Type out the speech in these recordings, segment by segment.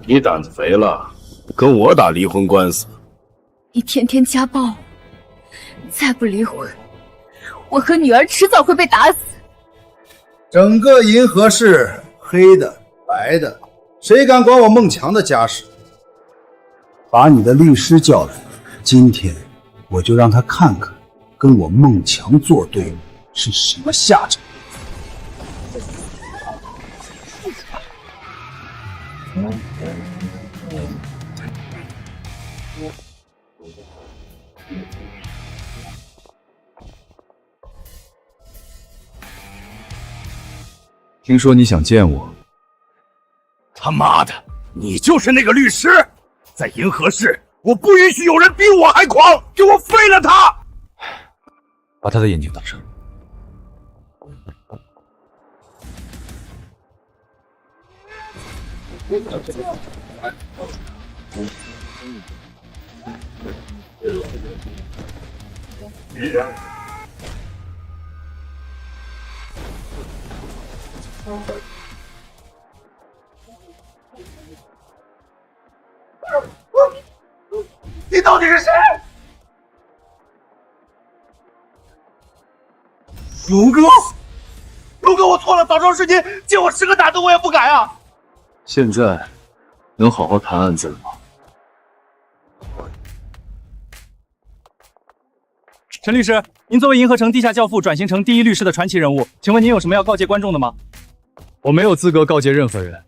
你胆子肥了，跟我打离婚官司。你天天家暴我，再不离婚，我和女儿迟早会被打死。整个银河市，黑的、白的，谁敢管我孟强的家事？把你的律师叫来，今天我就让他看看跟我孟强作对是什么下场。听说你想见我？他妈的，你就是那个律师！在银河市，我不允许有人比我还狂！给我废了他！把他的眼睛打上。你到底是谁？龙哥，龙哥，我错了，早知道是您，借我10个胆子我也不改啊！现在能好好谈案子了吗？陈律师，您作为银河城地下教父转型成第一律师的传奇人物，请问您有什么要告诫观众的吗？我没有资格告诫任何人，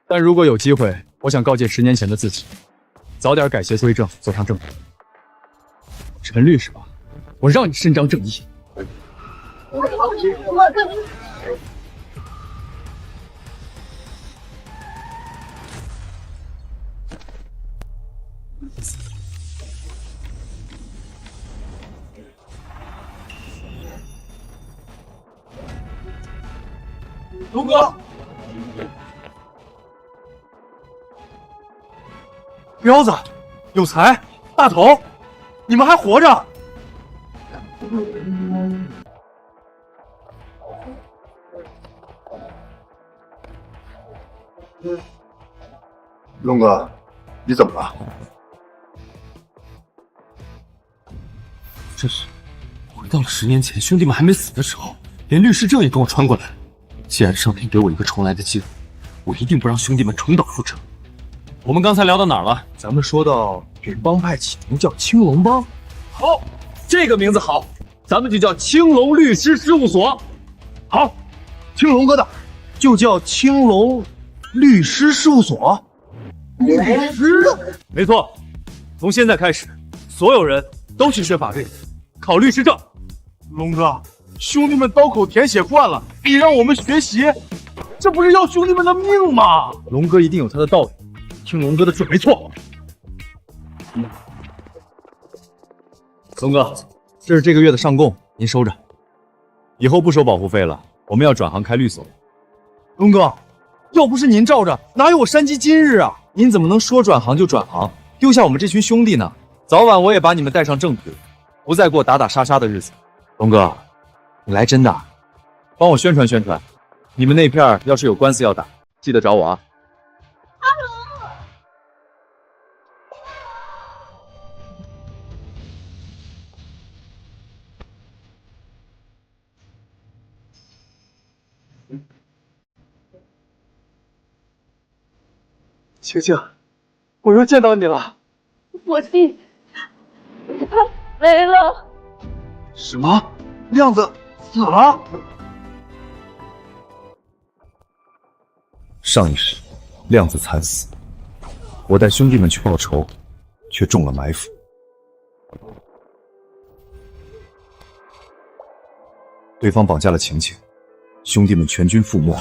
但如果有机会，我想告诫10年前的自己，早点改邪归正，走上正途。陈律师吧，我让你伸张正义。龙哥，彪子，有才，大头，你们还活着！龙哥，你怎么了？真是回到了10年前兄弟们还没死的时候，连律师证也跟我穿过来了。既然上天给我一个重来的机会，我一定不让兄弟们重蹈覆辙。我们刚才聊到哪儿了？咱们说到给帮派起名叫青龙帮。好，这个名字好，咱们就叫青龙律师事务所。好，听龙哥的，就叫青龙律师事务所。律师？没错，从现在开始，所有人都去学法律，考律师证。龙哥，兄弟们刀口舔血惯了，你让我们学习，这不是要兄弟们的命吗？龙哥一定有他的道理，听龙哥的准没错。龙哥，这是这个月的上供，您收着。以后不收保护费了，我们要转行开律所。龙哥，要不是您罩着，哪有我山鸡今日啊？您怎么能说转行就转行，丢下我们这群兄弟呢？早晚我也把你们带上正途，不再过打打杀杀的日子。龙哥，你来真的，帮我宣传宣传。你们那片要是有官司要打，记得找我啊。晴晴，我又见到你了。我弟，他没了。什么？亮子死了？上一世，亮子惨死，我带兄弟们去报仇，却中了埋伏。对方绑架了晴晴，兄弟们全军覆没。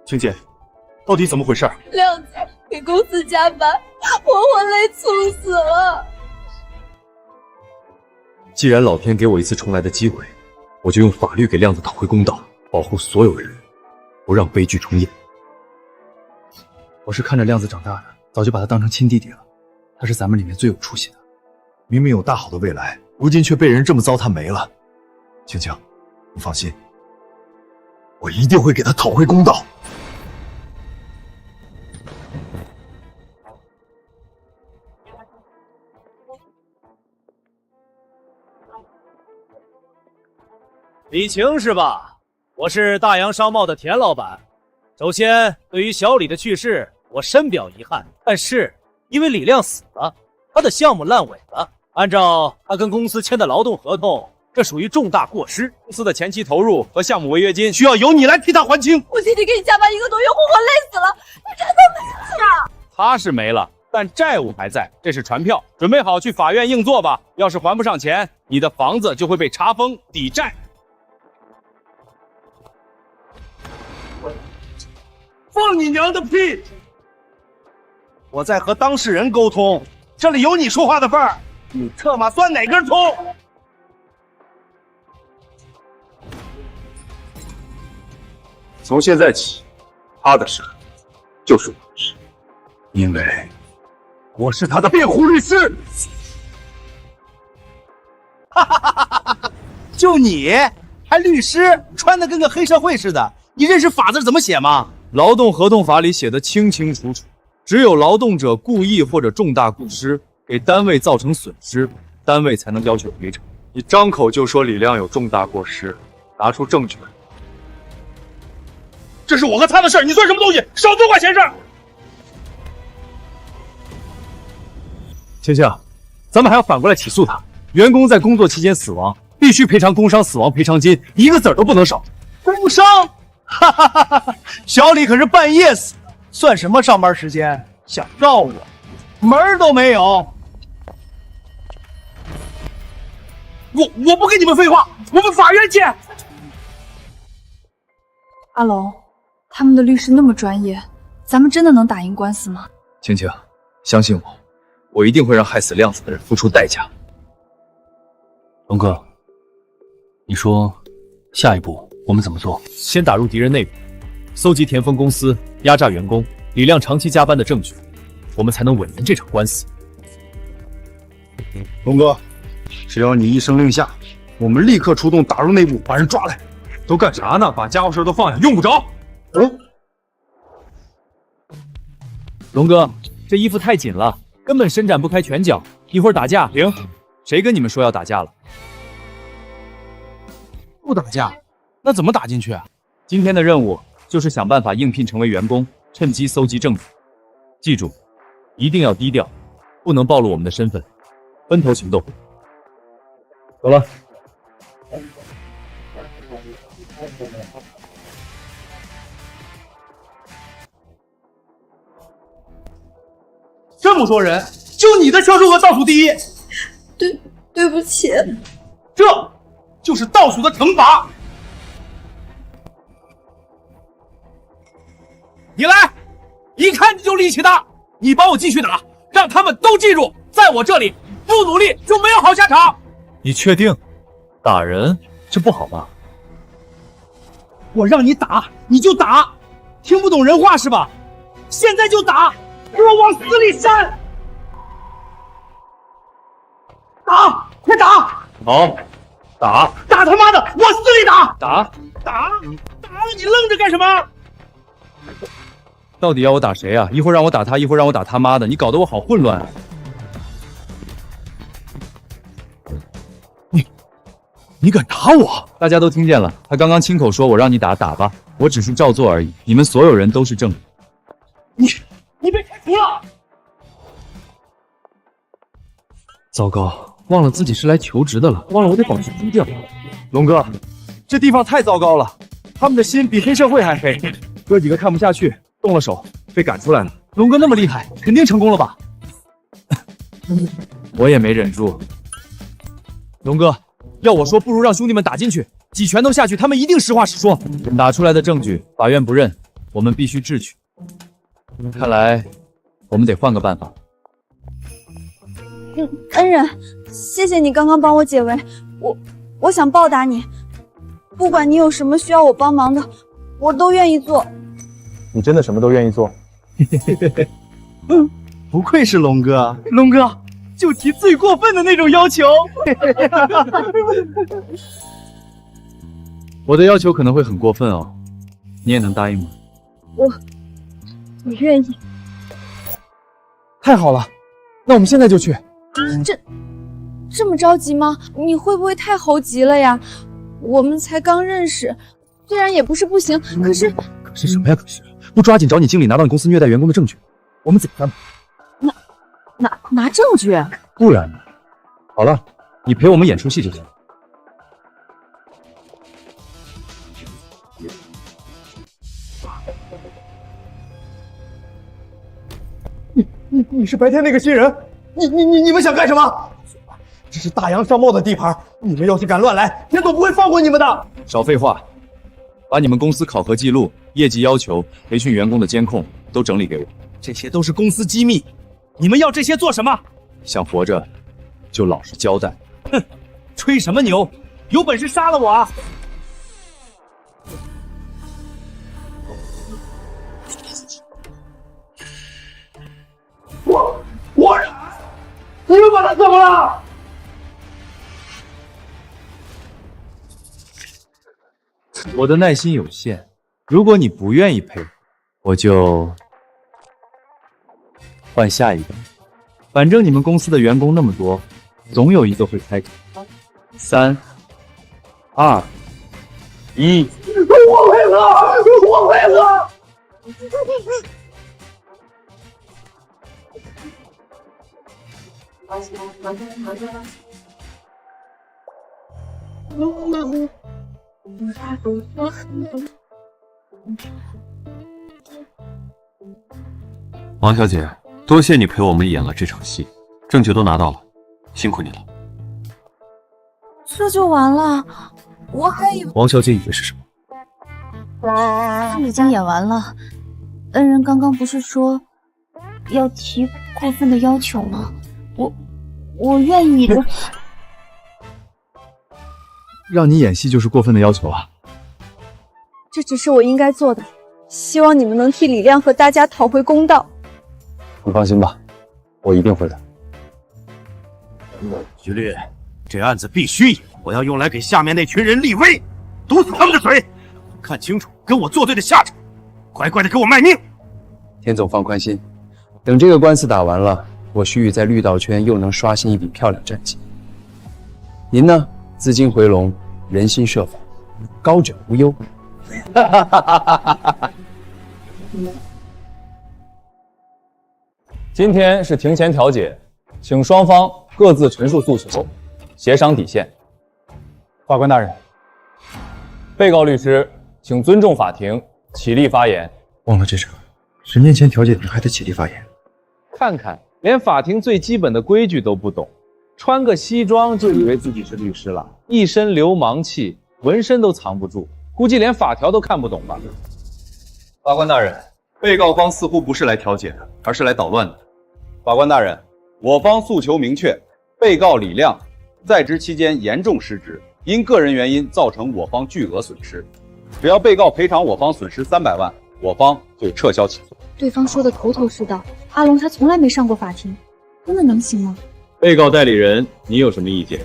晴姐，到底怎么回事？亮子给公司加班，活活累猝死了。既然老天给我一次重来的机会，我就用法律给亮子讨回公道，保护所有人，不让悲剧重演。我是看着亮子长大的，早就把他当成亲弟弟了。他是咱们里面最有出息的，明明有大好的未来，如今却被人这么糟蹋没了。青青，你放心，我一定会给他讨回公道。李晴是吧？我是大洋商贸的田老板。首先，对于小李的去世，我深表遗憾。但是，因为李亮死了，他的项目烂尾了。按照他跟公司签的劳动合同，这属于重大过失。公司的前期投入和项目违约金需要由你来替他还清。我弟弟给你加班1个多月，活活累死了，你这都没了。他是没了，但债务还在，这是传票，准备好去法院硬座吧。要是还不上钱，你的房子就会被查封抵债。放你娘的屁！我在和当事人沟通，这里有你说话的份儿，你特么算哪根葱？从现在起，他的事就是我的事，因为我是他的辩护律师。哈哈哈哈哈！就你还律师，穿的跟个黑社会似的，你认识法字怎么写吗？劳动合同法里写的清清楚楚，只有劳动者故意或者重大过失给单位造成损失，单位才能要求赔偿。你张口就说李亮有重大过失，拿出证据来。这是我和他的事儿，你算什么东西？少多管闲事！青青，咱们还要反过来起诉他。员工在工作期间死亡，必须赔偿工伤死亡赔偿金，一个子儿都不能少。工伤？哈哈哈哈！小李可是半夜死的，算什么上班时间？想告我，门儿都没有！我不跟你们废话，我们法院见。阿龙，他们的律师那么专业，咱们真的能打赢官司吗？青青，相信我，我一定会让害死亮子的人付出代价。龙哥，你说下一步我们怎么做？先打入敌人内部，搜集田丰公司压榨员工、李亮长期加班的证据，我们才能稳赢这场官司。龙哥，只要你一声令下，我们立刻出动，打入内部，把人抓来。都干啥呢？把家伙事都放下，用不着。龙哥，这衣服太紧了，根本伸展不开拳脚。一会儿打架，停！谁跟你们说要打架了？不打架，那怎么打进去啊？今天的任务就是想办法应聘成为员工，趁机搜集证据。记住，一定要低调，不能暴露我们的身份。分头行动。走了。这么多人，就你的销售额倒数第一。对不起，这就是倒数的惩罚。你来，一看你就力气大，你帮我继续打，让他们都记住，在我这里不努力就没有好下场。你确定？打人这不好吧？我让你打，你就打，听不懂人话是吧？现在就打，给我往死里扇！打，快打！好，打！打他妈的，往死里打！打！打！你愣着干什么？到底要我打谁啊？一会儿让我打他，一会儿让我打他妈的，你搞得我好混乱啊！你敢打我？大家都听见了，他刚刚亲口说我让你打，打吧，我只是照做而已。你们所有人都是证人。你被开除了！糟糕，忘了自己是来求职的了，忘了我得保持低调。龙哥，这地方太糟糕了，他们的心比黑社会还黑。哥几个看不下去，动了手，被赶出来了。龙哥那么厉害，肯定成功了吧？我也没忍住。龙哥，要我说，不如让兄弟们打进去，几拳头下去，他们一定实话实说。打出来的证据，法院不认，我们必须智取。看来，我们得换个办法。恩人，谢谢你刚刚帮我解围，我想报答你，不管你有什么需要我帮忙的，我都愿意做。你真的什么都愿意做？不愧是龙哥，龙哥就提最过分的那种要求。我的要求可能会很过分哦，你也能答应吗？我愿意。太好了，那我们现在就去。这么着急吗？你会不会太猴急了呀？我们才刚认识，虽然也不是不行，可是什么呀？可是不抓紧找你经理拿到你公司虐待员工的证据，我们怎么办？拿证据？不然呢？好了，你陪我们演出戏就行。你是白天那个新人？你们想干什么？这是大洋商贸的地盘，你们要是敢乱来，田总不会放过你们的。少废话，把你们公司考核记录、业绩要求、培训员工的监控都整理给我。这些都是公司机密，你们要这些做什么？想活着，就老实交代。哼，吹什么牛？有本事杀了我啊！我忍，你们把他怎么了？我的耐心有限，如果你不愿意配合，我就换下一个。反正你们公司的员工那么多，总有一个会开口。3、2、1，我配合，我配合。王小姐，多谢你陪我们演了这场戏，证据都拿到了，辛苦你了。这就完了？我还以为王小姐以为是什么？已经演完了。恩人刚刚不是说要提过分的要求吗？我愿意的。让你演戏就是过分的要求啊！这只是我应该做的，希望你们能替李亮和大家讨回公道。你放心吧，我一定会的。徐律，这案子必须我要用来给下面那群人立威，堵死他们的嘴，看清楚跟我作对的下场，乖乖的给我卖命。田总放宽心，等这个官司打完了，我徐宇在绿道圈又能刷新一笔漂亮战绩。您呢，资金回笼，人心设法，高枕无忧。今天是庭前调解，请双方各自陈述诉求，协商底线。法官大人，被告律师请尊重法庭，起立发言。忘了这茬，10年前调解庭还得起立发言。看看，连法庭最基本的规矩都不懂，穿个西装就以为自己是律师了，一身流氓气，纹身都藏不住，估计连法条都看不懂吧。法官大人，被告方似乎不是来调解的，而是来捣乱的。法官大人，我方诉求明确，被告李亮在职期间严重失职，因个人原因造成我方巨额损失，只要被告赔偿我方损失300万，我方就撤销起诉。对方说的头头是道，阿龙他从来没上过法庭，真的能行吗？被告代理人，你有什么意见？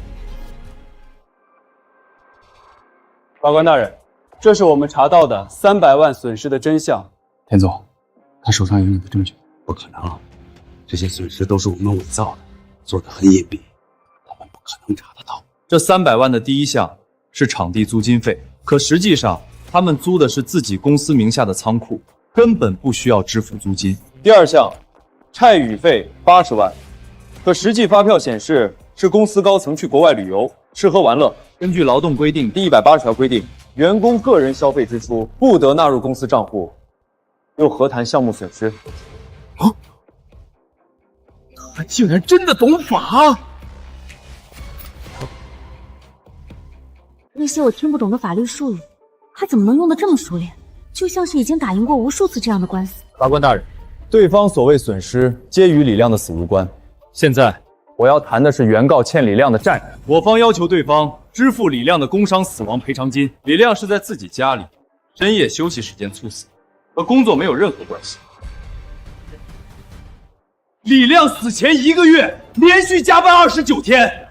法官大人，这是我们查到的300万损失的真相。田总，他手上有你的证据。不可能，这些损失都是我们伪造的，做得很隐蔽，他们不可能查得到。这300万的第一项是场地租金费，可实际上他们租的是自己公司名下的仓库，根本不需要支付租金。第二项，差旅费80万，可实际发票显示是公司高层去国外旅游，吃喝玩乐。根据劳动规定第180条规定，员工个人消费支出不得纳入公司账户，又何谈项目损失？他竟然真的懂法！那些我听不懂的法律术语，他怎么能用得这么熟练？就像是已经打赢过无数次这样的官司。法官大人，对方所谓损失皆与李亮的死无关。现在我要谈的是原告欠李亮的债。我方要求对方支付李亮的工伤死亡赔偿金。李亮是在自己家里深夜休息时间猝死，和工作没有任何关系。李亮死前1个月连续加班29天，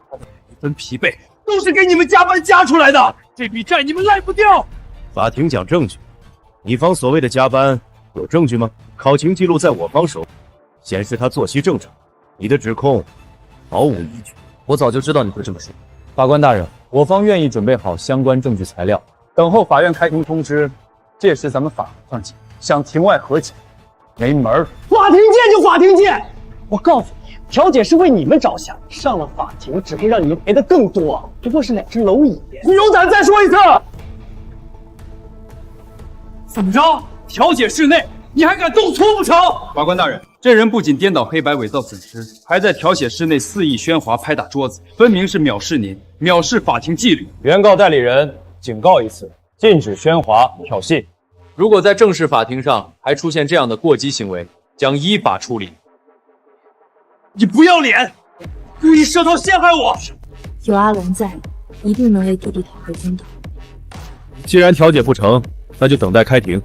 他的每分疲惫都是给你们加班加出来的，这笔债你们赖不掉。法庭讲证据，你方所谓的加班有证据吗？考勤记录在我方手，显示他作息正常。你的指控毫无依据。我早就知道你会这么说。法官大人，我方愿意准备好相关证据材料，等候法院开庭通知。届时咱们法上见，想庭外和解，没门儿。法庭见就法庭见，我告诉你，调解是为你们着想，上了法庭只会让你们赔的更多，不过是2只蝼蚁。你有胆再说一次？怎么着？调解室内你还敢动粗不成？法官大人，这人不仅颠倒黑白伪造损失，还在调解室内肆意喧哗拍打桌子，分明是藐视您，藐视法庭纪律。原告代理人警告一次，禁止喧哗挑衅。如果在正式法庭上还出现这样的过激行为，将依法处理。你不要脸，故意设套陷害我！有阿龙在，一定能为弟弟讨回公道。既然调解不成，那就等待开庭。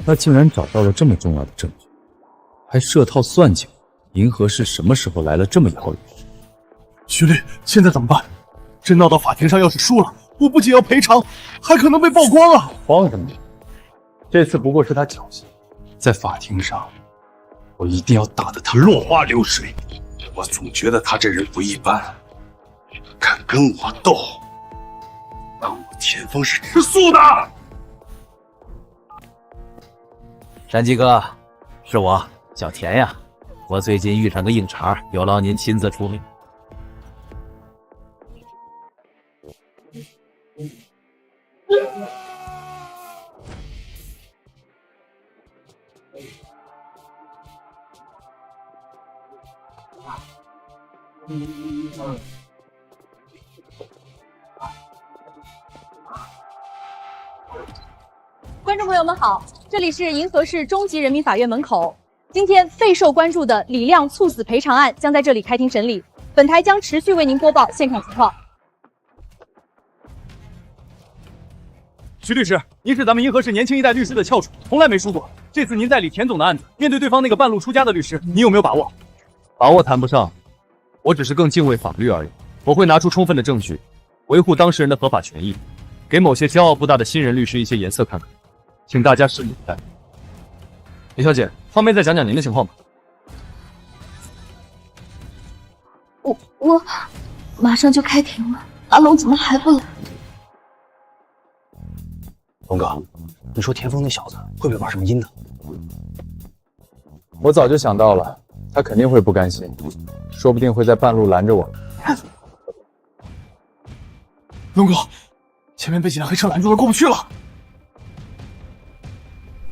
他竟然找到了这么重要的证据，还设套算计我。银河市什么时候来了这么摇人？徐律，现在怎么办？这闹到法庭上，要是输了，我不仅要赔偿，还可能被曝光啊！慌什么？这次不过是他侥幸，在法庭上，我一定要打得他落花流水。我总觉得他这人不一般，敢跟我斗，当我田丰是吃素的。山鸡哥，是我小田呀。我最近遇上个硬茬，有劳您亲自出面。观众朋友们好，这里是银河市中级人民法院门口。今天备受关注的李亮猝死赔偿案将在这里开庭审理，本台将持续为您播报现场情况。徐律师，您是咱们银河市年轻一代律师的翘楚，从来没输过。这次您代理田总的案子，面对对方那个半路出家的律师，你有没有把握？把握谈不上，我只是更敬畏法律而已。我会拿出充分的证据，维护当事人的合法权益，给某些骄傲不大的新人律师一些颜色看看，请大家拭目以待。李小姐，方便再讲讲您的情况吗？我马上就开庭了，阿龙怎么还不来？龙哥，你说田丰那小子会不会玩什么阴呢？我早就想到了，他肯定会不甘心，说不定会在半路拦着我。龙哥，前面被几辆黑车拦住了，过不去了。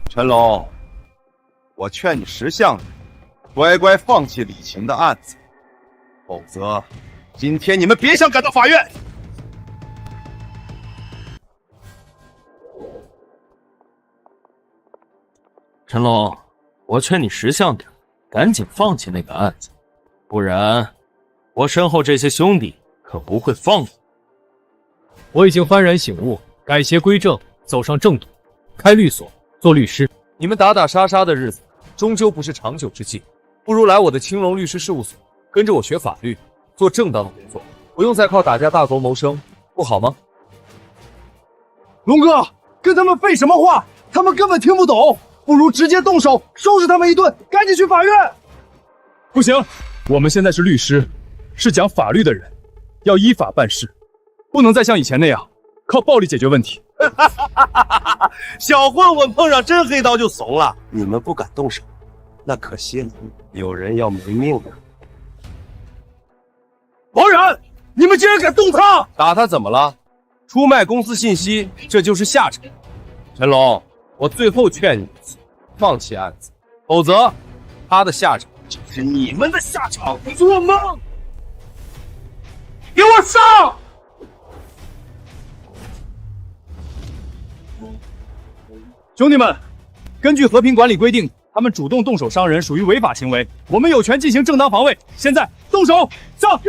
陈龙，我劝你识相点，乖乖放弃李晴的案子，否则今天你们别想赶到法院。陈龙，我劝你识相点，赶紧放弃那个案子，不然我身后这些兄弟可不会放你。我已经幡然醒悟，改邪归正，走上正途，开律所，做律师。你们打打杀杀的日子，终究不是长久之计，不如来我的青龙律师事务所，跟着我学法律，做正当的工作，不用再靠打架大头谋生，不好吗？龙哥，跟他们废什么话？他们根本听不懂，不如直接动手收拾他们一顿，赶紧去法院。不行，我们现在是律师，是讲法律的人，要依法办事，不能再像以前那样靠暴力解决问题。小混混碰上真黑刀就怂了，你们不敢动手，那可惜了，有人要没命的。王冉，你们竟然敢动他！打他怎么了？出卖公司信息，这就是下场。陈龙，我最后劝你一次，放弃案子，否则他的下场就是你们的下场。做梦！给我上！兄弟们，根据和平管理规定，他们主动动手伤人属于违法行为，我们有权进行正当防卫。现在动手，上！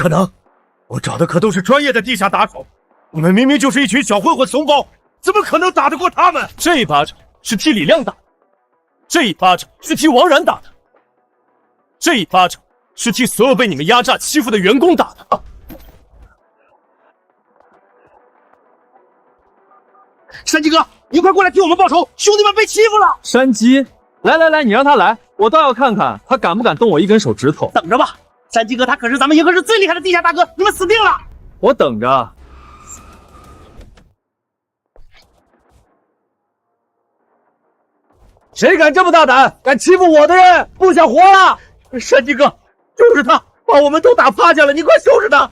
可能，我找的可都是专业的地下打手，你们明明就是一群小混混怂包，怎么可能打得过他们？这一巴掌是替李亮打的，这一巴掌是替王然打的，这一巴掌是替所有被你们压榨欺负的员工打的。山鸡哥，你快过来替我们报仇！兄弟们被欺负了！山鸡，来，你让他来，我倒要看看他敢不敢动我一根手指头。等着吧，山鸡哥他可是咱们银河市最厉害的地下大哥，你们死定了！我等着。谁敢这么大胆，敢欺负我的人，不想活了！山鸡哥，就是他，把我们都打趴下了，你快收拾他！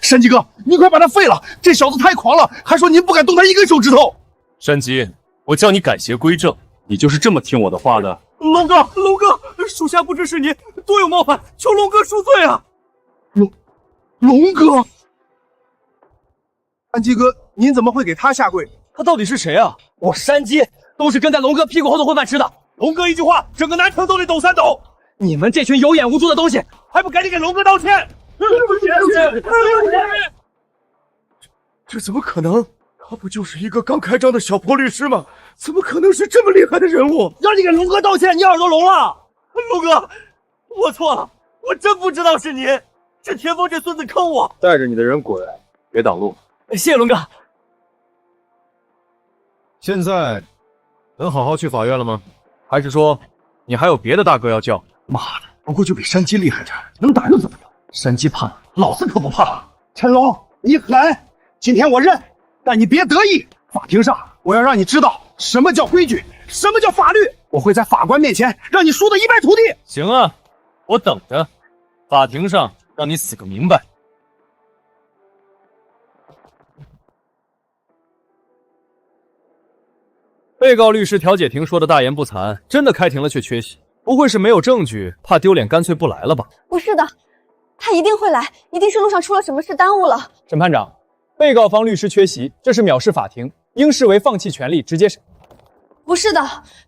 山鸡哥，你快把他废了！这小子太狂了，还说您不敢动他一根手指头。山鸡，我叫你改邪归正，你就是这么听我的话的。龙哥，属下不知是您，多有冒犯，求龙哥恕罪啊！龙哥，山鸡哥，您怎么会给他下跪？他到底是谁啊？我山鸡都是跟在龙哥屁股后头混饭吃的。龙哥一句话，整个南城都得抖三抖。你们这群有眼无珠的东西，还不赶紧给龙哥道歉！对不起！这怎么可能？他不就是一个刚开张的小破律师吗？怎么可能是这么厉害的人物？让你给龙哥道歉，你耳朵聋了？龙哥，我错了，我真不知道是您，是田丰这孙子坑我。带着你的人滚，别挡路。谢谢龙哥。现在能好好去法院了吗？还是说你还有别的大哥要叫？妈的，不过就比山鸡厉害点，能打又怎么样？山鸡怕，老子可不怕。陈龙，你狠，今天我认，但你别得意。法庭上，我要让你知道什么叫规矩，什么叫法律。我会在法官面前让你输得一败涂地。行啊，我等着，法庭上让你死个明白。被告律师调解庭说的大言不惭，真的开庭了却缺席，不会是没有证据，怕丢脸干脆不来了吧？不是的，他一定会来，一定是路上出了什么事耽误了。审判长，被告方律师缺席，这是藐视法庭，应视为放弃权利直接审。不是的，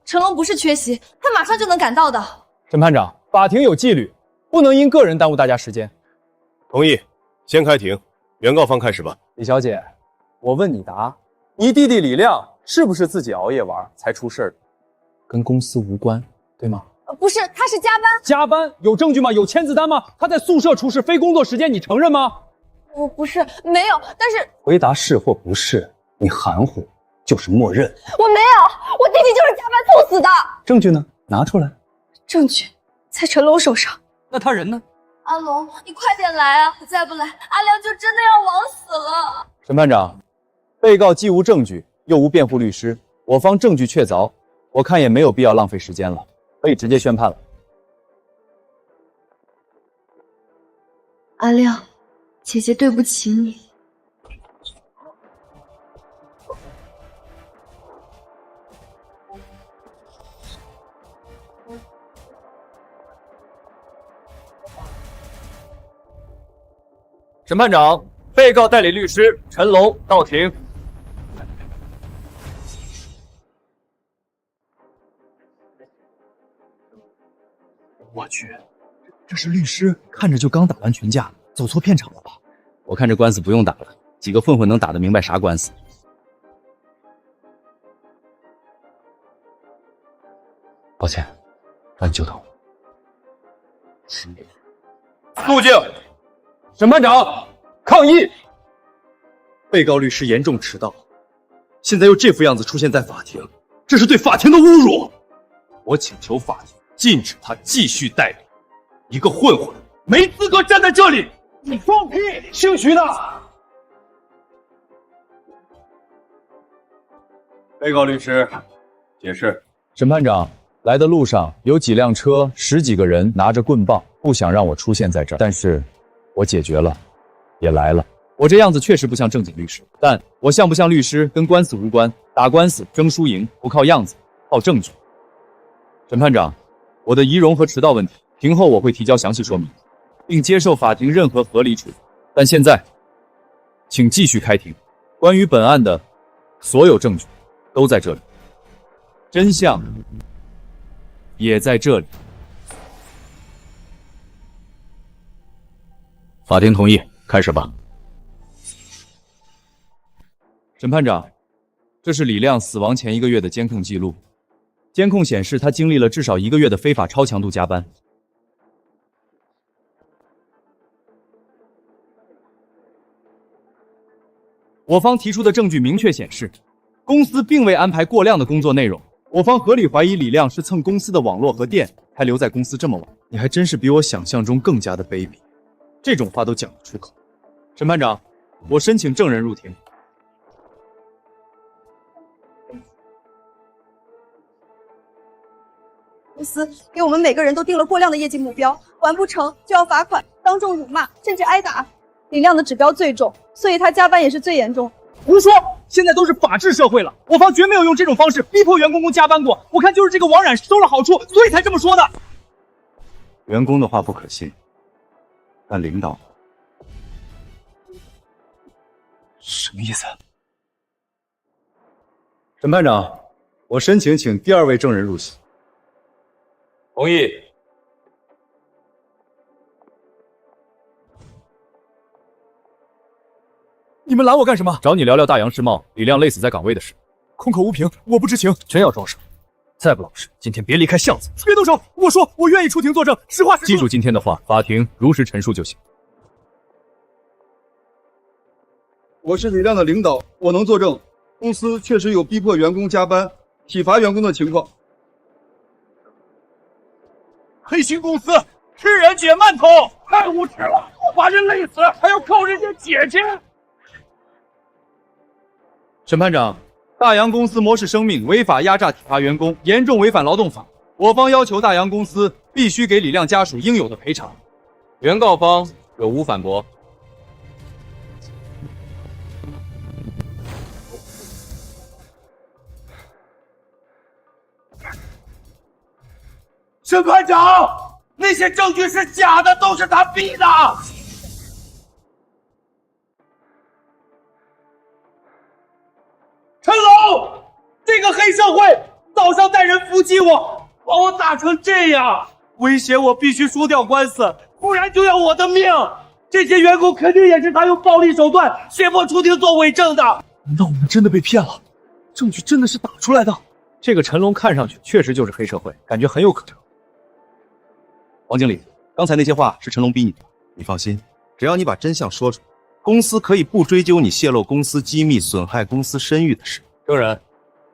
成龙不是缺席，他马上就能赶到的。审判长，法庭有纪律，不能因个人耽误大家时间。同意，先开庭，原告方开始吧。李小姐，我问你答，你弟弟李亮是不是自己熬夜玩才出事的？跟公司无关，对吗？不是，他是加班。加班有证据吗？有签字单吗？他在宿舍出事非工作时间，你承认吗？我不是，没有，但是回答是或不是，你含糊就是默认。我没有，我弟弟就是加班猝死的。证据呢？拿出来。证据在陈龙手上。那他人呢？阿龙，你快点来啊！再不来，阿亮就真的要枉死了。审判长，被告既无证据，又无辩护律师，我方证据确凿，我看也没有必要浪费时间了，可以直接宣判了。阿亮，姐姐对不起你。审判长，被告代理律师陈龙到庭。我去，这是律师，看着就刚打完群架，走错片场了吧？我看这官司不用打了，几个混混能打得明白啥官司？抱歉，让你久等。肃静！审判长，抗议！被告律师严重迟到，现在又这副样子出现在法庭，这是对法庭的侮辱。我请求法庭禁止他继续代理，一个混混没资格站在这里。你放屁！姓徐的。被告律师，解释。审判长，来的路上有几辆车，10几个人拿着棍棒，不想让我出现在这儿，但是我解决了，也来了。我这样子确实不像正经律师，但我像不像律师跟官司无关，打官司争输赢不靠样子，靠证据。审判长，我的仪容和迟到问题，庭后我会提交详细说明，并接受法庭任何合理处罚。但现在，请继续开庭。关于本案的所有证据都在这里，真相也在这里。法庭同意，开始吧。审判长，这是李亮死亡前1个月的监控记录。监控显示，他经历了至少1个月的非法超强度加班。我方提出的证据明确显示，公司并未安排过量的工作内容。我方合理怀疑李亮是蹭公司的网络和电，才留在公司这么晚。你还真是比我想象中更加的卑鄙，这种话都讲得出口。审判长，我申请证人入庭。公司给我们每个人都定了过量的业绩目标，完不成就要罚款、当众辱骂，甚至挨打。李亮的指标最重，所以他加班也是最严重。胡说！现在都是法治社会了，我方绝没有用这种方式逼迫员工加班过。我看就是这个王冉收了好处，所以才这么说的。员工的话不可信，但领导什么意思？审判长，我申请请第2位证人入席。同意。你们拦我干什么？找你聊聊大洋世贸李亮累死在岗位的事。空口无凭，我不知情。真要装傻？再不老实，今天别离开巷子。别动手！我说我愿意出庭作证，实话实说。记住今天的话，法庭如实陈述就行。我是李亮的领导，我能作证，公司确实有逼迫员工加班、体罚员工的情况。黑心公司吃人解馒头，太无耻了！把人累死还要靠人家解钱。审判长，大洋公司模式生命违法压榨体罚员工，严重违反劳动法。我方要求大洋公司必须给李亮家属应有的赔偿。原告方有无反驳？审判长，那些证据是假的，都是他逼的。陈龙，这个黑社会早上带人伏击我，把我打成这样，威胁我必须输掉官司，不然就要我的命。这些员工肯定也是他用暴力手段胁迫出庭做伪证的。难道我们真的被骗了？证据真的是打出来的？这个陈龙看上去确实就是黑社会，感觉很有可能。王经理，刚才那些话是陈龙逼你的。你放心，只要你把真相说出来，公司可以不追究你泄露公司机密、损害公司声誉的事。证人，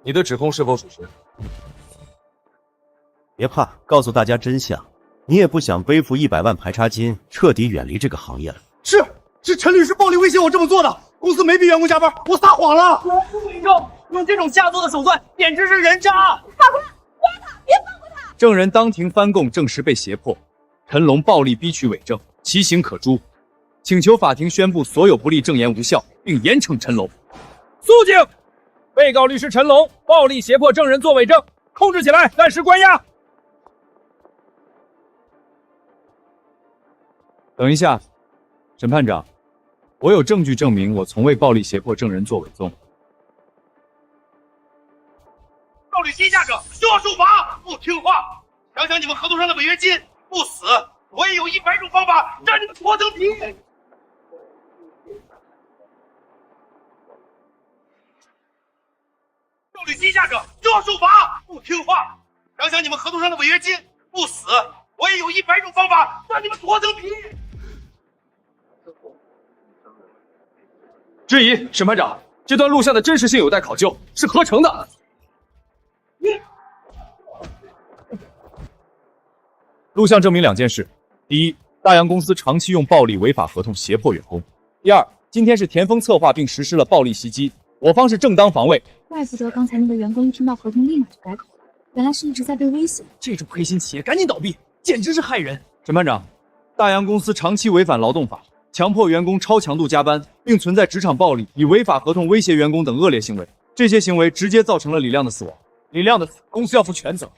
你的指控是否属实？别怕，告诉大家真相。你也不想背负100万排查金，彻底远离这个行业了。是陈律师暴力威胁我这么做的，公司没逼员工加班，我撒谎了。我不伪证，用这种下作的手段，简直是人渣！法官，抓他，别放过他！证人当庭翻供，证实被胁迫，陈龙暴力逼取伪证，其刑可诛。请求法庭宣布所有不利证言无效，并严惩陈龙。肃静！被告律师陈龙暴力胁迫证人作伪证，控制起来，暂时关押。等一下，审判长，我有证据证明我从未暴力胁迫证人作伪证。暴力欺下者就要受罚，不听话！想想你们合同上的违约金，不死我也有100种方法让你们脱层皮。暴力欺下者就要受罚，不听话！想想你们合同上的违约金，不死我也有100种方法让你们脱层皮。质疑，审判长，这段录像的真实性有待考究，是合成的。录像证明2件事：第一，大洋公司长期用暴力违法合同胁迫员工；第二，今天是田丰策划并实施了暴力袭击，我方是正当防卫。怪不得刚才那个员工一听到合同立马就改口了，原来是一直在被威胁。这种黑心企业赶紧倒闭，简直是害人！审判长，大洋公司长期违反劳动法，强迫员工超强度加班，并存在职场暴力、以违法合同威胁员工等恶劣行为。这些行为直接造成了李亮的死亡。李亮的死，公司要负全责，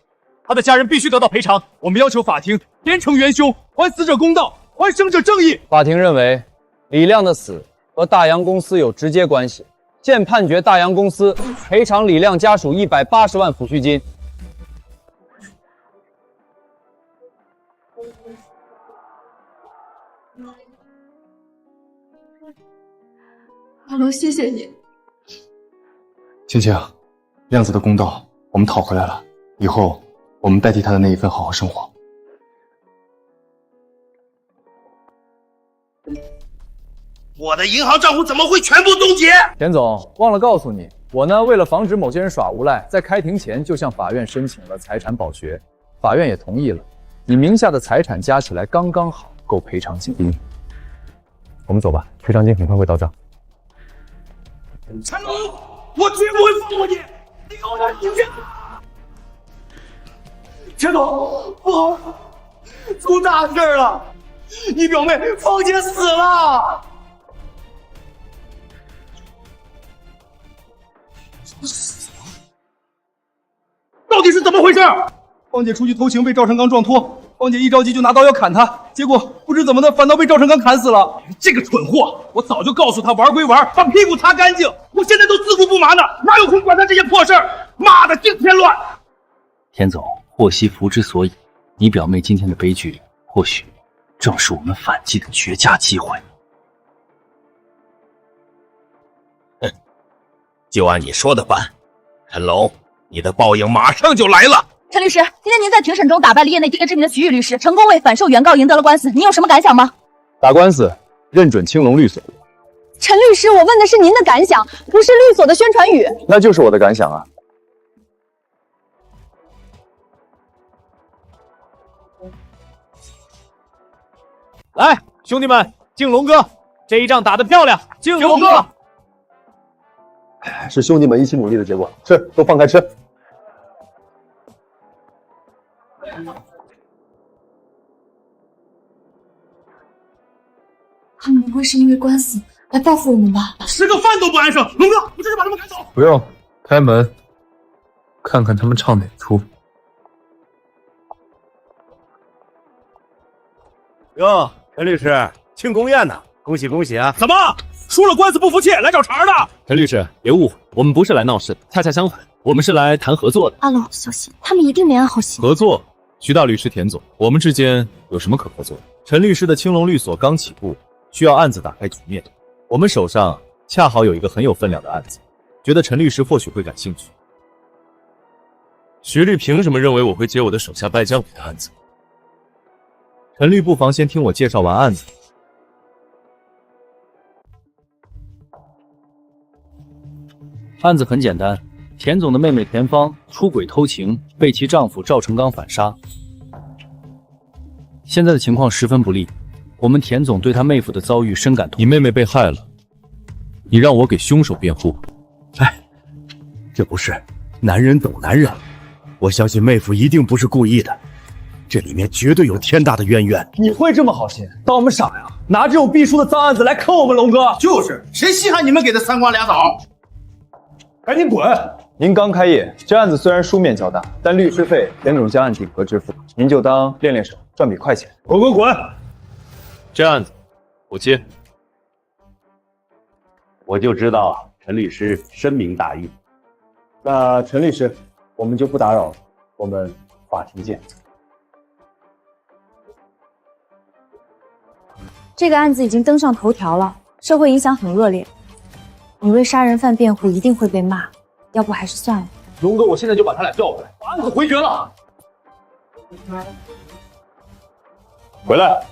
他的家人必须得到赔偿。我们要求法庭严惩元凶，还死者公道，还生者正义。法庭认为，李亮的死和大洋公司有直接关系，现判决大洋公司赔偿李亮家属180万抚恤金。阿龙，谢谢你。青青，亮子的公道我们讨回来了，以后我们代替他的那一份好好生活。我的银行账户怎么会全部冻结？田总，忘了告诉你，我呢为了防止某些人耍无赖，在开庭前就向法院申请了财产保全，法院也同意了。你名下的财产加起来刚刚好，够赔偿金。我们走吧，赔偿金很快会到账。陈龙，我绝不会放过你！你给我点时间！陈总，不好，出大事了！你表妹芳姐死了！到底是怎么回事？芳姐出去偷情被赵成刚撞脱，芳姐一着急就拿刀要砍他，结果不知怎么的反倒被赵成刚砍死了。这个蠢货！我早就告诉他玩归玩，把屁股擦干净。我现在都自顾不暇呢，哪有空管他这些破事儿？妈的，净添乱！田总，祸兮福之所以，你表妹今天的悲剧，或许正是我们反击的绝佳机会。就按你说的办，陈龙，你的报应马上就来了。陈律师，今天您在庭审中打败了业内第一个知名的徐玉律师，成功为反受原告赢得了官司，你有什么感想吗？打官司认准青龙律所。陈律师，我问的是您的感想，不是律所的宣传语。那就是我的感想啊。来，兄弟们，敬龙哥，这一仗打得漂亮，敬龙哥。是兄弟们一起努力的结果，吃，都放开吃。他们不会是因为官司来报复我们吧？吃个饭都不安生，龙哥，我这就把他们赶走。不用，开门，看看他们唱哪出。哟，陈律师，庆功宴呢？恭喜恭喜啊！怎么输了官司不服气，来找茬的？陈律师，别误会，我们不是来闹事的，恰恰相反，我们是来谈合作的。阿龙，小心，他们一定没安好心。合作？徐大律师、田总，我们之间有什么可合作的？陈律师的青龙律所刚起步，需要案子打开局面。我们手上恰好有一个很有分量的案子，觉得陈律师或许会感兴趣。徐律凭什么认为我会接我的手下败将的案子？陈律不妨先听我介绍完案子。案子很简单，田总的妹妹田芳出轨偷情，被其丈夫赵成刚反杀。现在的情况十分不利，我们田总对他妹夫的遭遇深感痛。你妹妹被害了，你让我给凶手辩护？这不是，男人懂男人，我相信妹夫一定不是故意的，这里面绝对有天大的渊源。你会这么好心，当我们傻呀？拿这种必输的脏案子来坑我们龙哥？就是，谁稀罕你们给他3瓜2枣？赶紧滚！您刚开业，这案子虽然书面较大，但律师费田总将按顶额支付，您就当练练手，赚笔快钱。滚滚滚！这案子我接。我就知道陈律师深明大义。那陈律师，我们就不打扰了，我们法庭见。这个案子已经登上头条了，社会影响很恶劣。你为杀人犯辩护一定会被骂，要不还是算了。龙哥，我现在就把他俩叫过来，把案子回绝了。回来。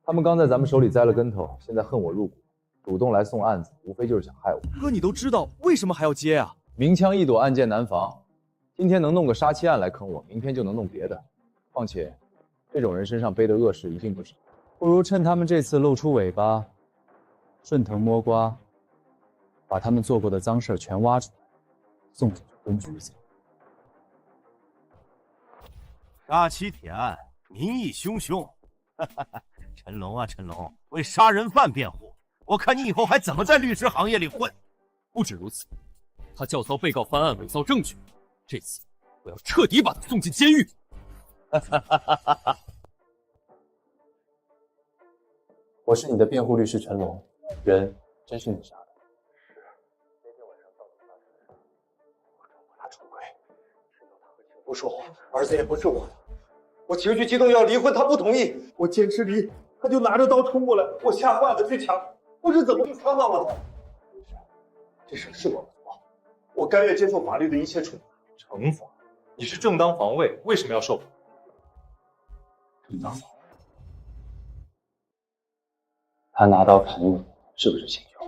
他们刚在咱们手里栽了跟头，现在恨我入骨，主动来送案子，无非就是想害我。哥，你都知道，为什么还要接啊？明枪易躲，暗箭难防。今天能弄个杀妻案来坑我，明天就能弄别的。况且，这种人身上背的恶事一定不少。不如趁他们这次露出尾巴，顺藤摸瓜，把他们做过的脏事全挖出来，送走公局子。杀妻铁案，民意汹汹。陈龙啊，陈龙，为杀人犯辩护，我看你以后还怎么在律师行业里混？不止如此，他教唆被告翻案伪造证据，这次我要彻底把他送进监狱。我是你的辩护律师陈龙，人真是你杀的。那天晚上到底发生了什么？我找过他出轨，知道他和情妇说谎，儿子也不是我的。我情绪激动要离婚，他不同意，我坚持离，他就拿着刀冲过来，我吓坏了，去抢，不知怎么就伤到了他。这事是我的错，我甘愿接受法律的一切处罚。惩罚？你是正当防卫，为什么要受罚？正当防卫。他拿刀砍你，是不是请求？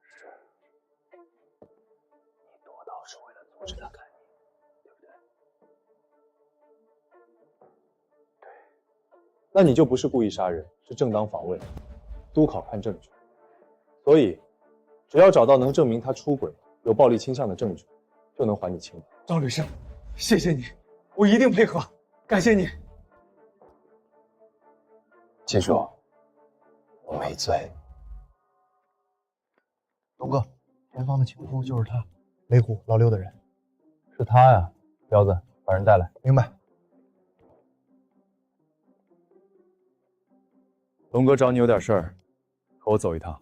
是。你夺刀是为了阻止他砍你，对不对？对。那你就不是故意杀人，是正当防卫。督考看证据，所以只要找到能证明他出轨、有暴力倾向的证据，就能还你清白。张律师，谢谢你，我一定配合，感谢你。记住，我没罪。龙哥，前方的情夫就是他，雷虎老六的人。是他呀，彪子，把人带来。明白。龙哥找你有点事儿，和我走一趟。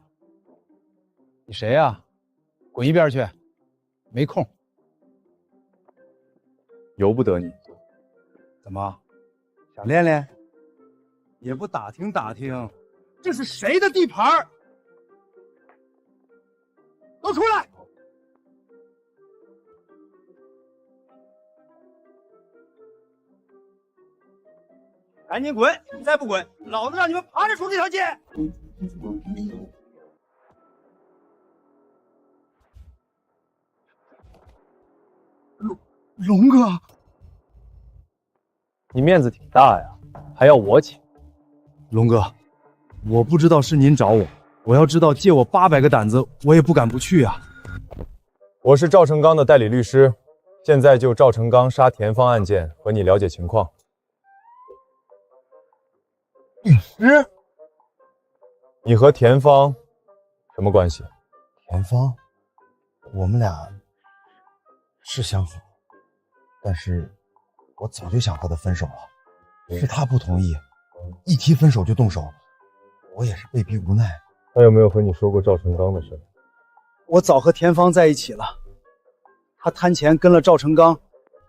你谁呀？滚一边去，没空。由不得你。怎么，想练练？也不打听打听，这是谁的地盘？都出来！赶紧滚！再不滚，老子让你们爬着出这条街！龙哥，你面子挺大呀，还要我请。龙哥，我不知道是您找我，我要知道借我800个胆子，我也不敢不去啊。我是赵成刚的代理律师，现在就赵成刚杀田芳案件和你了解情况。律师？你和田芳什么关系？田芳，我们俩是相好，但是我早就想和他分手了，是他不同意。一提分手就动手，我也是被逼无奈。他有没有和你说过赵成刚的事？我早和田芳在一起了，他贪钱跟了赵成刚，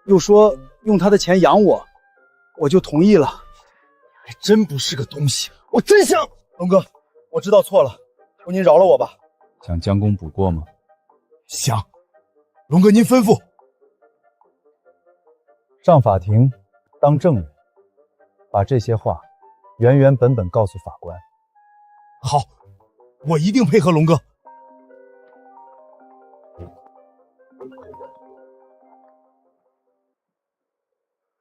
又说用他的钱养我，我就同意了。还真不是个东西，我真想……龙哥，我知道错了，求您饶了我吧。想将功补过吗？想。龙哥，您吩咐。上法庭当证人，把这些话原原本本告诉法官。好，我一定配合龙哥。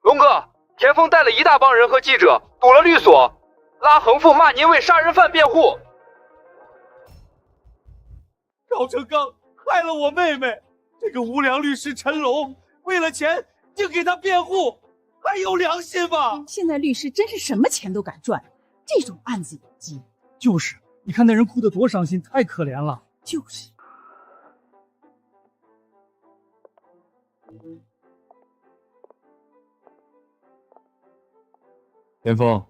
龙哥，田丰带了一大帮人和记者堵了律所，拉横幅骂您为杀人犯辩护。赵成刚害了我妹妹，这个无良律师陈龙为了钱就给他辩护，还有良心吗？现在律师真是什么钱都敢赚，这种案子有机。就是，你看那人哭得多伤心，太可怜了。就是。田丰，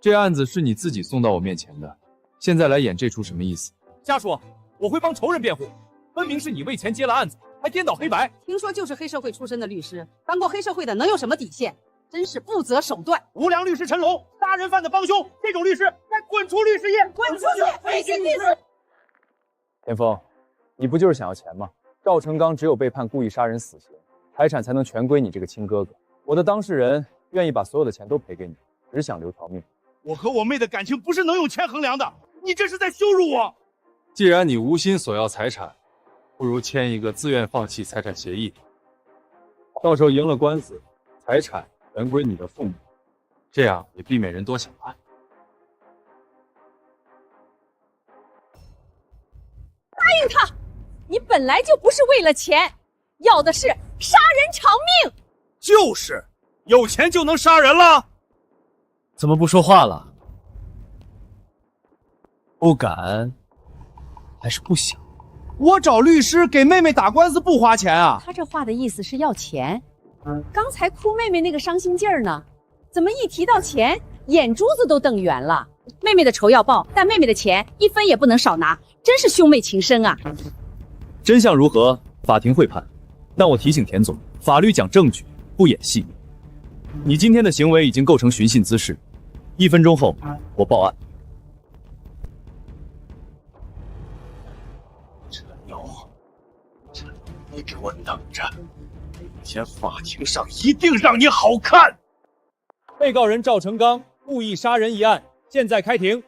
这案子是你自己送到我面前的，现在来演这出什么意思？瞎说，我会帮仇人辩护，分明是你为钱接了案子，还颠倒黑白。听说就是黑社会出身的律师，当过黑社会的能有什么底线？真是不择手段！无良律师陈龙，杀人犯的帮凶，这种律师该滚出律师业，滚出去！黑心律师！田丰，你不就是想要钱吗？赵成刚只有被判故意杀人死刑，财产才能全归你这个亲哥哥。我的当事人愿意把所有的钱都赔给你，只想留条命。我和我妹的感情不是能用钱衡量的，你这是在羞辱我！既然你无心索要财产，不如签一个自愿放弃财产协议，到时候赢了官司，财产全归你的父母，这样也避免人多想办。答应他，你本来就不是为了钱，要的是杀人偿命。就是，有钱就能杀人了？怎么不说话了？不敢，还是不想？我找律师给妹妹打官司不花钱啊？他这话的意思是要钱。刚才哭妹妹那个伤心劲儿呢，怎么一提到钱，眼珠子都瞪圆了？妹妹的仇要报，但妹妹的钱一分也不能少拿，真是兄妹情深啊！真相如何，法庭会判。但我提醒田总，法律讲证据，不演戏。你今天的行为已经构成寻衅滋事， 1分钟后我报案。陈龙，你给我等着，明天法庭上一定让你好看。被告人赵成刚故意杀人一案，现在开庭。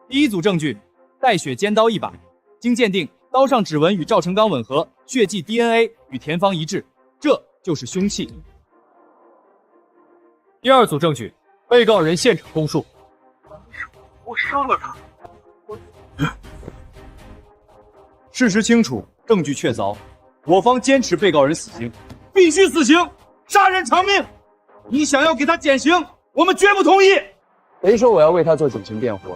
第一组证据：带血尖刀1把，经鉴定，刀上指纹与赵成刚吻合，血迹 DNA 与田芳一致，这就是凶器。第二组证据：被告人现场供述。我杀了他。事实清楚，证据确凿，我方坚持被告人死刑，必须死刑，杀人偿命。你想要给他减刑，我们绝不同意。谁说我要为他做减刑辩护？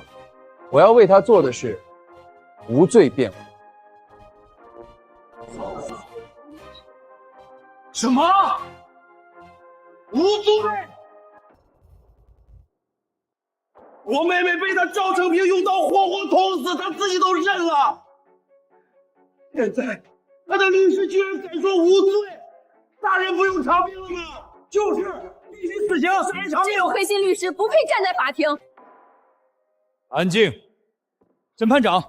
我要为他做的是无罪辩护。什么？无罪？我妹妹被他赵成平用刀活活捅死，他自己都认了。现在他的律师居然敢说无罪，杀人不用偿命了吗？就是必须死刑，杀人偿命。这种黑心律师不配站在法庭。安静，审判长，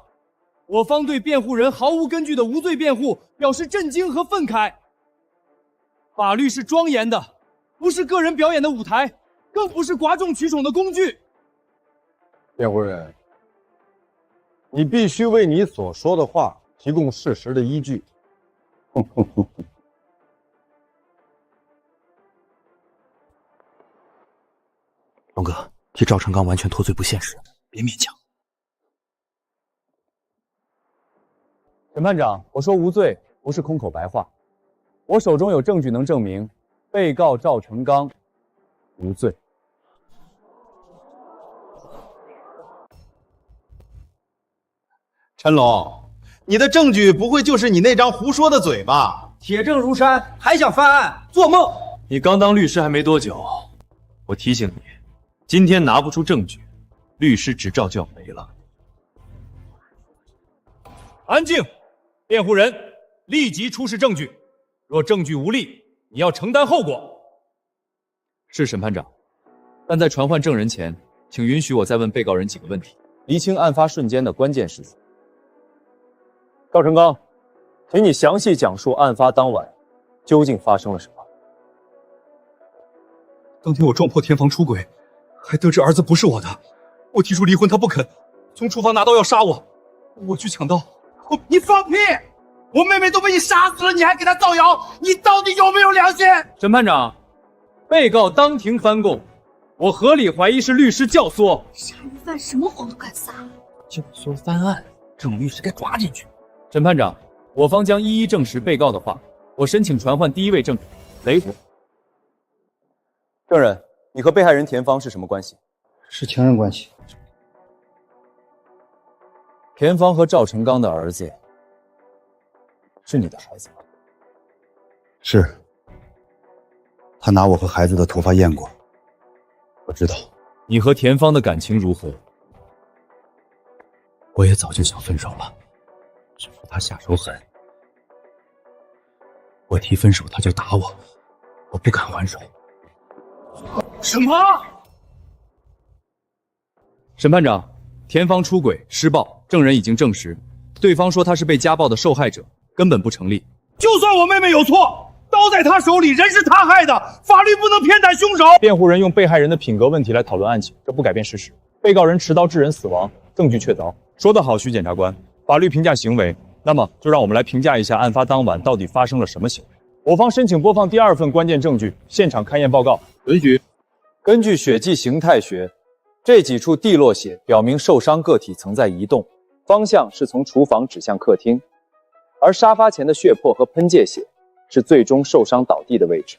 我方对辩护人毫无根据的无罪辩护表示震惊和愤慨。法律是庄严的，不是个人表演的舞台，更不是哗众取宠的工具。辩护人，你必须为你所说的话提供事实的依据。龙哥，替赵成刚完全脱罪不现实，别勉强。审判长，我说无罪不是空口白话，我手中有证据能证明被告赵成刚无罪。陈龙，你的证据不会就是你那张胡说的嘴吧？铁证如山，还想翻案？做梦！你刚当律师还没多久，我提醒你，今天拿不出证据，律师执照就要没了。安静，辩护人，立即出示证据。若证据无力，你要承担后果。是审判长，但在传唤证人前，请允许我再问被告人几个问题，厘清案发瞬间的关键事实。赵成刚，请你详细讲述案发当晚究竟发生了什么。当天我撞破田房出轨，还得知儿子不是我的，我提出离婚，他不肯，从厨房拿刀要杀我，我去抢刀。你放屁！我妹妹都被你杀死了，你还给她造谣，你到底有没有良心？审判长，被告当庭翻供，我合理怀疑是律师教唆。杀人犯什么谎都敢撒，教唆翻案，这种律师该抓进去。审判长，我方将一一证实被告的话。我申请传唤第一位证人雷虎。证人，你和被害人田芳是什么关系？是情人关系。田芳和赵成刚的儿子是你的孩子吗？是。他拿我和孩子的头发验过，我知道。你和田芳的感情如何？我也早就想分手了，只是他下手狠。我提分手他就打我，我不敢还手。什么？审判长，田芳出轨施暴，证人已经证实，对方说他是被家暴的受害者，根本不成立。就算我妹妹有错，刀在她手里，人是她害的，法律不能偏袒凶手。辩护人用被害人的品格问题来讨论案情，这不改变事实。被告人持刀致人死亡，证据确凿。说得好，徐检察官，法律评价行为，那么就让我们来评价一下案发当晚到底发生了什么行为。我方申请播放第二份关键证据现场勘验报告。允许。根据血迹形态学，这几处地落血表明受伤个体曾在移动，方向是从厨房指向客厅，而沙发前的血泊和喷溅血是最终受伤倒地的位置。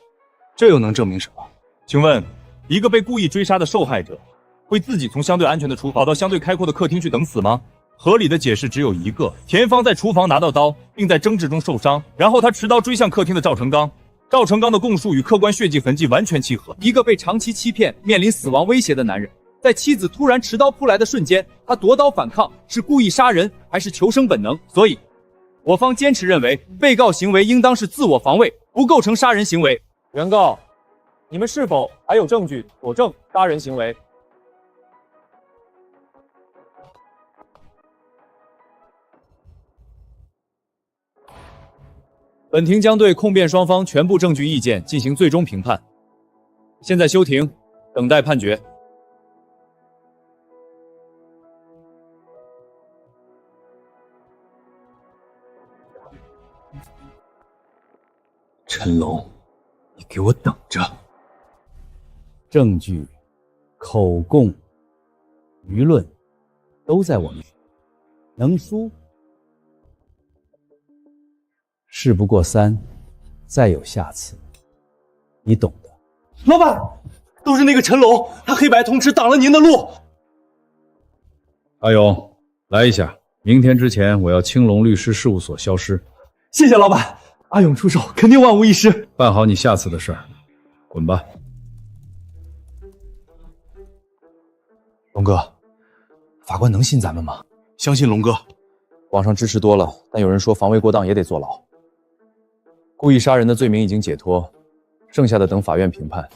这又能证明什么？请问，一个被故意追杀的受害者会自己从相对安全的厨房跑到相对开阔的客厅去等死吗？合理的解释只有一个：田芳在厨房拿到刀，并在争执中受伤，然后他持刀追向客厅的赵成刚。赵成刚的供述与客观血迹痕迹完全契合。一个被长期欺骗、面临死亡威胁的男人，在妻子突然持刀扑来的瞬间，他夺刀反抗，是故意杀人还是求生本能？所以，我方坚持认为，被告行为应当是自我防卫，不构成杀人行为。原告，你们是否还有证据佐证杀人行为？本庭将对控辩双方全部证据意见进行最终评判。现在休庭，等待判决。陈龙，你给我等着！证据、口供、舆论都在我面前，能输？事不过三，再有下次，你懂的。老板，都是那个陈龙，他黑白通吃，挡了您的路。阿勇，来一下，明天之前我要青龙律师事务所消失。谢谢老板，阿勇出手肯定万无一失。办好你下次的事儿，滚吧。龙哥，法官能信咱们吗？相信龙哥。网上支持多了，但有人说防卫过当也得坐牢。故意杀人的罪名已经解脱，剩下的等法院评判。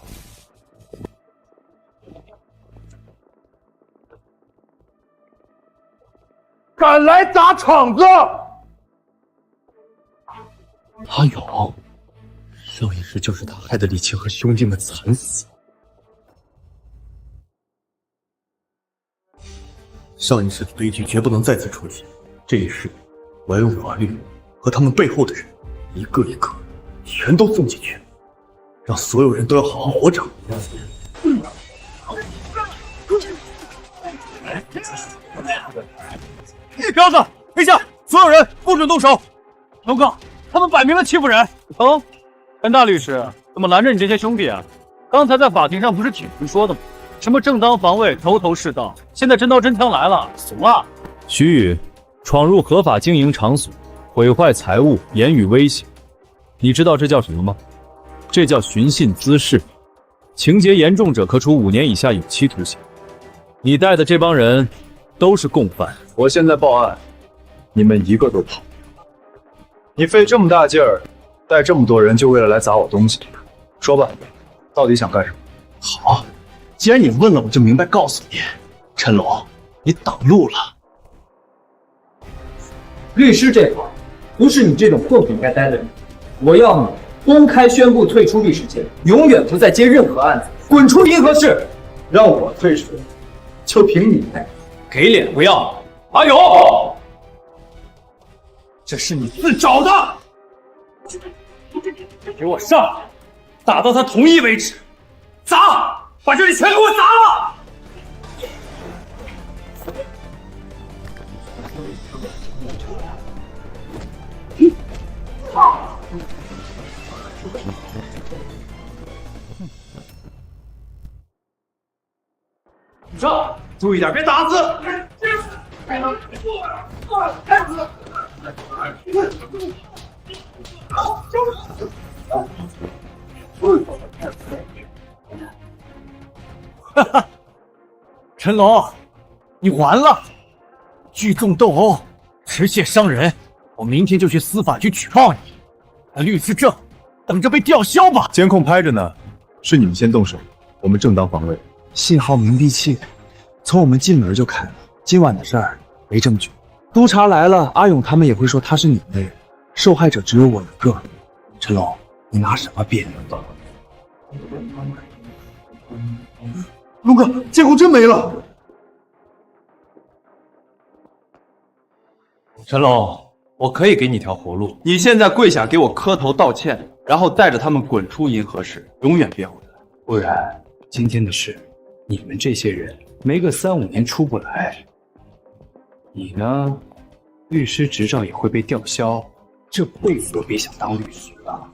敢来砸场子！阿勇，上一世就是他害得李青和兄弟们惨死。上一世的悲剧绝不能再次出现，这一世，我要用法律和他们背后的人，一个一个全都送进去，让所有人都要好好活着。彪子，退下！所有人不准动手！龙哥，他们摆明了欺负人。哦，陈大律师，怎么拦着你这些兄弟啊？刚才在法庭上不是挺明说的吗？什么正当防卫、头头是道，现在真刀真枪来了，怂啊！徐宇，闯入合法经营场所，毁坏财物，言语威胁，你知道这叫什么吗？这叫寻衅滋事，情节严重者可处5年以下有期徒刑。你带的这帮人都是共犯。我现在报案，你们一个都跑。你费这么大劲儿，带这么多人，就为了来砸我东西？说吧，到底想干什么？好，既然你问了，我就明白告诉你，陈龙，你挡路了。律师这行不是你这种混混该待的人，我要你公开宣布退出律师界，永远不再接任何案子，滚出银河市！让我退出，就凭你？给脸不要！阿勇，这是你自找的！给我上来，打到他同意为止！砸！把这里全给我砸了！上，注意点，别打死！哈哈，陈龙，你完了！聚众斗殴，持械伤人，我明天就去司法局举报你。那律师证，等着被吊销吧！监控拍着呢，是你们先动手，我们正当防卫。信号屏蔽器从我们进门就开了，今晚的事儿没证据，督察来了，阿勇他们也会说他是你们的人，受害者只有我一个。陈龙，你拿什么辩？龙哥，监控真没了。陈龙，我可以给你条活路，你现在跪下给我磕头道歉，然后带着他们滚出银河市，永远别回来。不然，今天的事，你们这些人没个3、5年出不来。你呢，律师执照也会被吊销，这辈子都别想当律师了。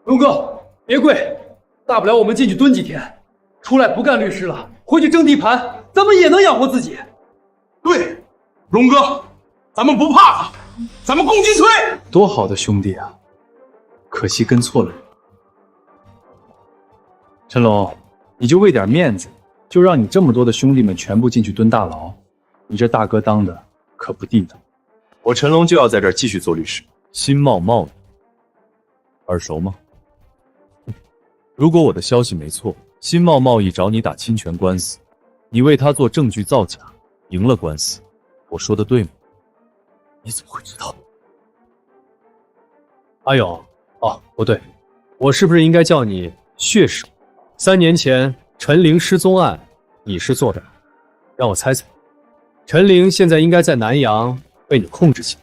龙哥，别跪，大不了我们进去蹲几天，出来不干律师了，回去争地盘，咱们也能养活自己。对，龙哥，咱们不怕他，咱们共进退。多好的兄弟啊！可惜跟错了人。陈龙，你就为点面子，就让你这么多的兄弟们全部进去蹲大牢，你这大哥当的可不地道。我陈龙就要在这儿继续做律师，新茂贸易，耳熟吗？如果我的消息没错，新茂贸易找你打侵权官司，你为他做证据造假，赢了官司，我说的对吗？你怎么会知道？阿勇，哦，不对，我是不是应该叫你血手？3年前陈琳失踪案，你是做的，让我猜猜，陈琳现在应该在南阳被你控制起来。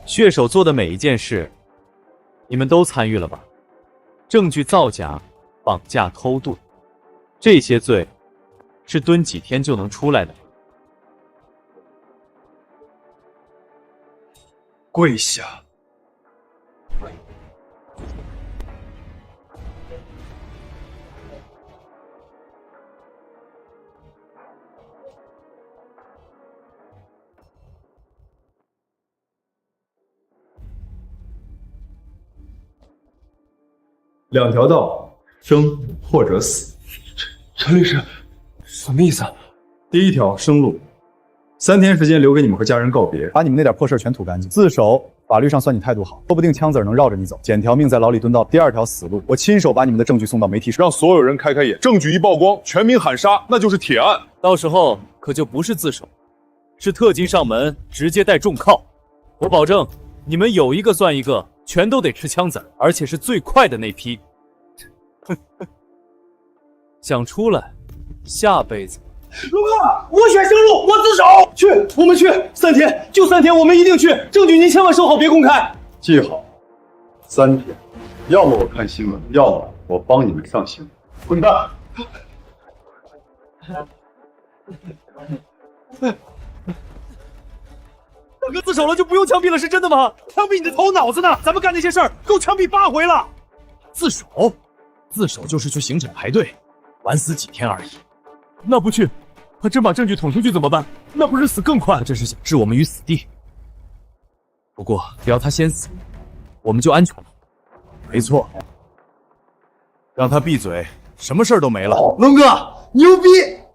血手做的每一件事，你们都参与了吧？证据造假、绑架、偷渡，这些罪是蹲几天就能出来的。跪下！2条道，生或者死。陈律师，什么意思啊？第1条，生路，3天时间留给你们和家人告别，把你们那点破事全吐干净。自首，法律上算你态度好，说不定枪子能绕着你走，捡条命在牢里蹲到。第2条死路，我亲手把你们的证据送到媒体上，让所有人开开眼，证据一曝光，全民喊杀，那就是铁案。到时候可就不是自首，是特金上门，直接带重铐。我保证，你们有一个算一个，全都得吃枪子，而且是最快的那批。想出来，下辈子。龙哥，我选生路，我自首。去，我们去，3天，就3天，我们一定去。证据您千万收好，别公开。记好，3天，要么我看新闻，要么我帮你们上新闻。滚蛋！大哥自首了就不用枪毙了，是真的吗？枪毙你的头脑子呢！咱们干那些事儿够枪毙8回了。自首？自首就是去刑场排队，晚死几天而已。那不去，他真把证据捅出去怎么办？那不是死更快？这是想置我们于死地。不过只要他先死，我们就安全了。没错，让他闭嘴，什么事儿都没了。龙哥牛逼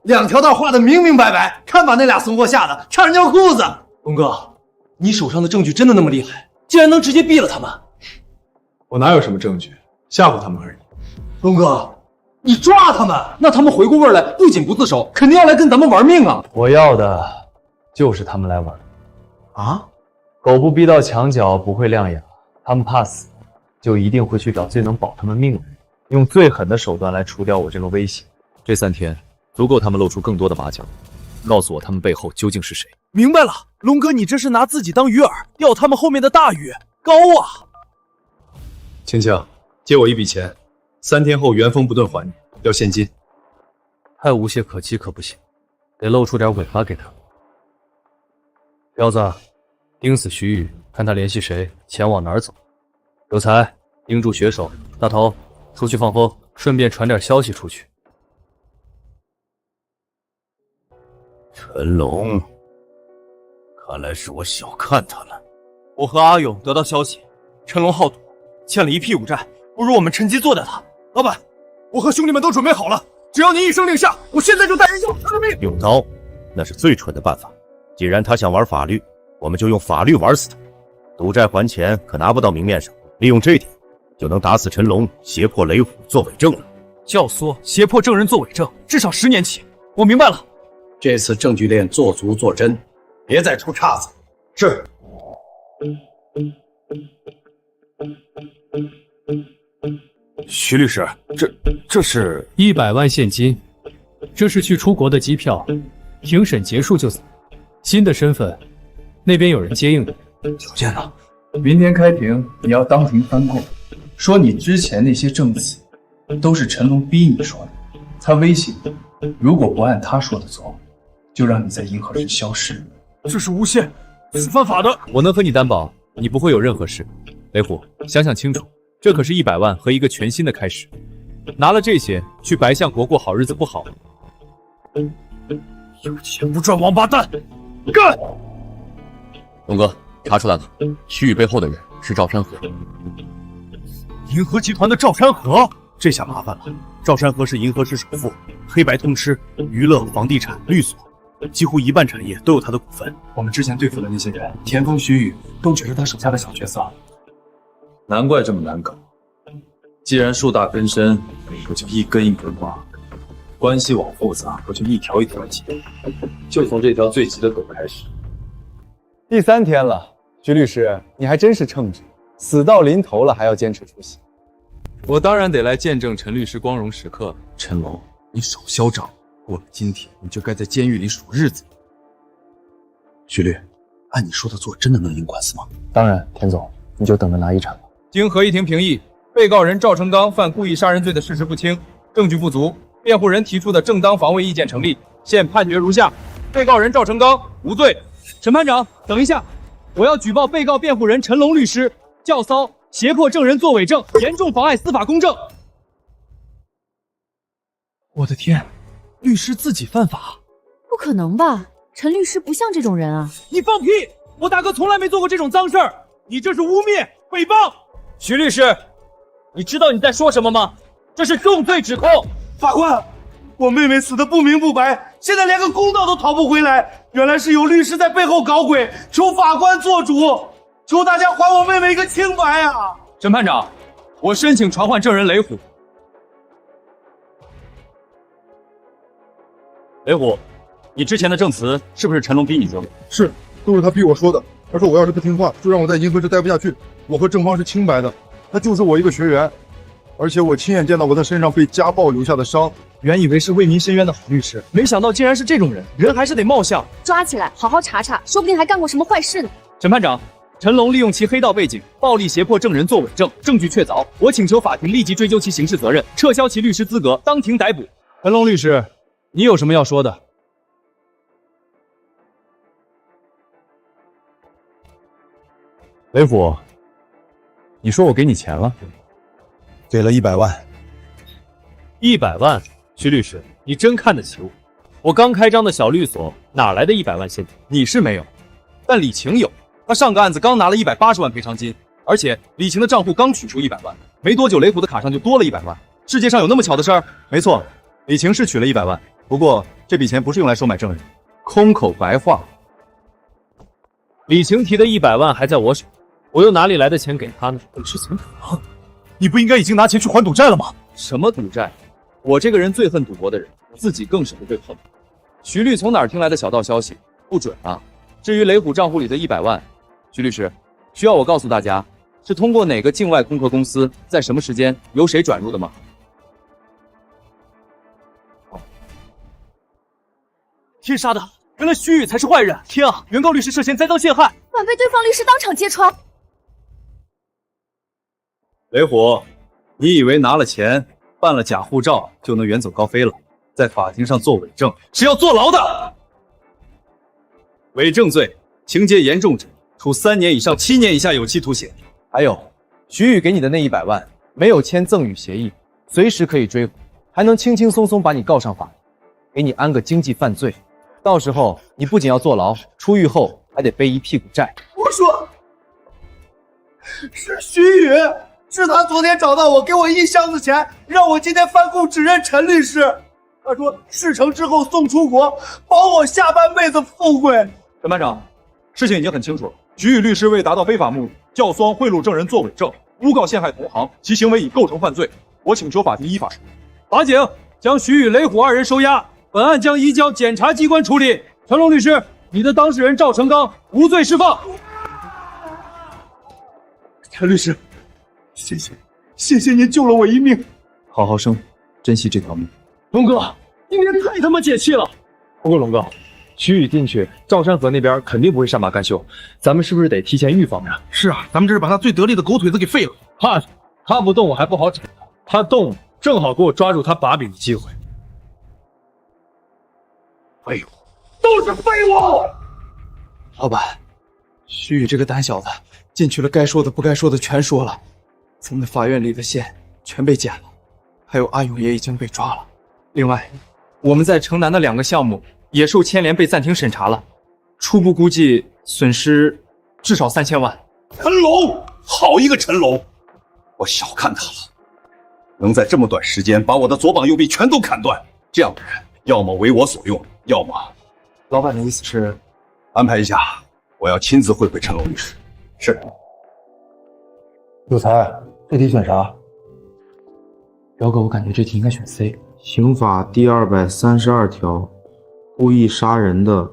，2条道画的明明白白，看把那俩怂货吓得差点尿裤子。龙哥，你手上的证据真的那么厉害，竟然能直接毙了他们？我哪有什么证据，吓唬他们而已。龙哥，你抓他们，那他们回过味来，不仅不自首，肯定要来跟咱们玩命啊！我要的就是他们来玩。啊？狗不逼到墙角不会亮牙，他们怕死，就一定会去找最能保他们命的人，用最狠的手段来除掉我这个威胁。这3天足够他们露出更多的马脚，告诉我他们背后究竟是谁。明白了，龙哥，你这是拿自己当鱼饵，钓他们后面的大鱼，高啊！青青，借我一笔钱，3天后原封不动还你，要现金。太无懈可击可不行，得露出点尾巴给他。彪子，盯死徐宇，看他联系谁，钱往哪儿走。有才，盯住血手。大头，出去放风，顺便传点消息出去。陈龙，看来是我小看他了。我和阿勇得到消息，陈龙好赌，欠了一屁股债，不如我们趁机做掉他。老板，我和兄弟们都准备好了，只要您一声令下，我现在就带人要他的命。用刀，那是最蠢的办法。既然他想玩法律，我们就用法律玩死他。赌债还钱可拿不到明面上，利用这点，就能打死陈龙，胁迫雷虎做伪证了。教唆胁迫证人做伪证，至少10年起。我明白了。这次证据链做足做真，别再出岔子。是。徐律师，这是100万现金，这是去出国的机票，庭审结束就走。新的身份，那边有人接应你。条件呢？明天开庭，你要当庭翻供，说你之前那些证词都是陈龙逼你说的，他威胁你，如果不按他说的做，就让你在银河市消失。这是诬陷，是犯法的。我能和你担保，你不会有任何事。雷虎，想想清楚，这可是100万和一个全新的开始。拿了这些去白象国过好日子不好吗？有钱不赚王八蛋，干！龙哥，查出来了，徐宇背后的人是赵山河。银河集团的赵山河，这下麻烦了。赵山河是银河市首富，黑白通吃，娱乐、房地产、律所，几乎一半产业都有他的股份。我们之前对付的那些人，田丰、徐宇都只是他手下的小角色。难怪这么难搞。既然树大根深，我就一根一根挖；关系网复杂，我就一条一条解。就从这条最急的狗开始。第3天了，徐律师，你还真是称职，死到临头了还要坚持出席。我当然得来见证陈律师光荣时刻。陈龙，你少嚣张，过了今天你就该在监狱里数日子。徐律，按你说的做，真的能赢官司吗？当然，田总，你就等着拿遗产吧。经合议庭评议，被告人赵成刚犯故意杀人罪的事实不清，证据不足，辩护人提出的正当防卫意见成立，现判决如下：被告人赵成刚无罪。审判长，等一下，我要举报被告辩护人陈龙律师教骚、胁迫证人作伪证，严重妨碍司法公正。我的天，律师自己犯法？不可能吧？陈律师不像这种人啊！你放屁！我大哥从来没做过这种脏事儿，你这是污蔑、诽谤。徐律师，你知道你在说什么吗？这是重罪指控。法官，我妹妹死得不明不白，现在连个公道都讨不回来。原来是有律师在背后搞鬼，求法官做主，求大家还我妹妹一个清白啊！审判长，我申请传唤证人雷虎。雷虎，你之前的证词是不是陈龙逼你说的？是，都是他逼我说的。他说我要是不听话，就让我在银河市待不下去。我和正方是清白的，他就是我一个学员，而且我亲眼见到过他身上被家暴留下的伤。原以为是为民伸冤的好律师，没想到竟然是这种人，人还是得貌相。抓起来，好好查查，说不定还干过什么坏事呢。审判长，陈龙利用其黑道背景，暴力胁迫证人作伪证，证据确凿，我请求法庭立即追究其刑事责任，撤销其律师资格，当庭逮捕。陈龙律师，你有什么要说的？雷虎，你说我给你钱了？给了100万。100万，徐律师，你真看得起我？我刚开张的小律所哪来的100万现金？你是没有，但李晴有。他上个案子刚拿了180万赔偿金，而且李晴的账户刚取出100万，没多久雷虎的卡上就多了100万。世界上有那么巧的事儿？没错，李晴是取了100万，不过这笔钱不是用来收买证人，空口白话。李晴提的100万还在我手，我又哪里来的钱给他呢？这怎么可能？你不应该已经拿钱去还赌债了吗？什么赌债？我这个人最恨赌博的人，自己更是不会碰。徐律从哪儿听来的小道消息？不准啊！至于雷虎账户里的100万，徐律师，需要我告诉大家，是通过哪个境外空壳公司，在什么时间，由谁转入的吗？天杀的！原来徐宇才是坏人！天啊！原告律师涉嫌栽赃陷害，反被对方律师当场揭穿。雷虎，你以为拿了钱，办了假护照就能远走高飞了？在法庭上做伪证是要坐牢的。伪证罪情节严重者，处3年以上7年以下有期徒刑。还有，徐宇给你的那100万，没有签赠与协议，随时可以追回，还能轻轻松松把你告上法庭，给你安个经济犯罪。到时候你不仅要坐牢，出狱后还得背一屁股债。我说，是徐宇，是他昨天找到我，给我1箱子钱，让我今天翻供指认陈律师。他说事成之后送出国，保我下半辈子富贵。审判长，事情已经很清楚了。徐宇律师为达到非法目的，教唆贿赂证人作伪证，诬告陷害同行，其行为已构成犯罪。我请求法庭依法处理。法警将徐宇、雷虎2人收押，本案将移交检察机关处理。陈龙律师，你的当事人赵成刚无罪释放。陈律师，谢谢您救了我一命。好好生，珍惜这条命。龙哥，你也太他妈解气了！不过龙哥，徐宇进去，赵山河那边肯定不会善罢甘休，咱们是不是得提前预防呀？是啊，咱们这是把他最得力的狗腿子给废了。他不动我还不好整，他动正好给我抓住他把柄的机会。废物，都是废物！老板，徐宇这个胆小的进去了，该说的不该说的全说了，咱们法院里的线全被剪了，还有阿勇也已经被抓了。另外，我们在城南的2个项目也受牵连被暂停审查了，初步估计损失至少3000万。陈龙，好一个陈龙！我小看他了，能在这么短时间把我的左膀右臂全都砍断，这样的人要么为我所用，要么……老板的意思是，安排一下，我要亲自会会陈龙律师。是。有才，这题选啥？表哥，我感觉这题应该选 C。刑法第232条，故意杀人的，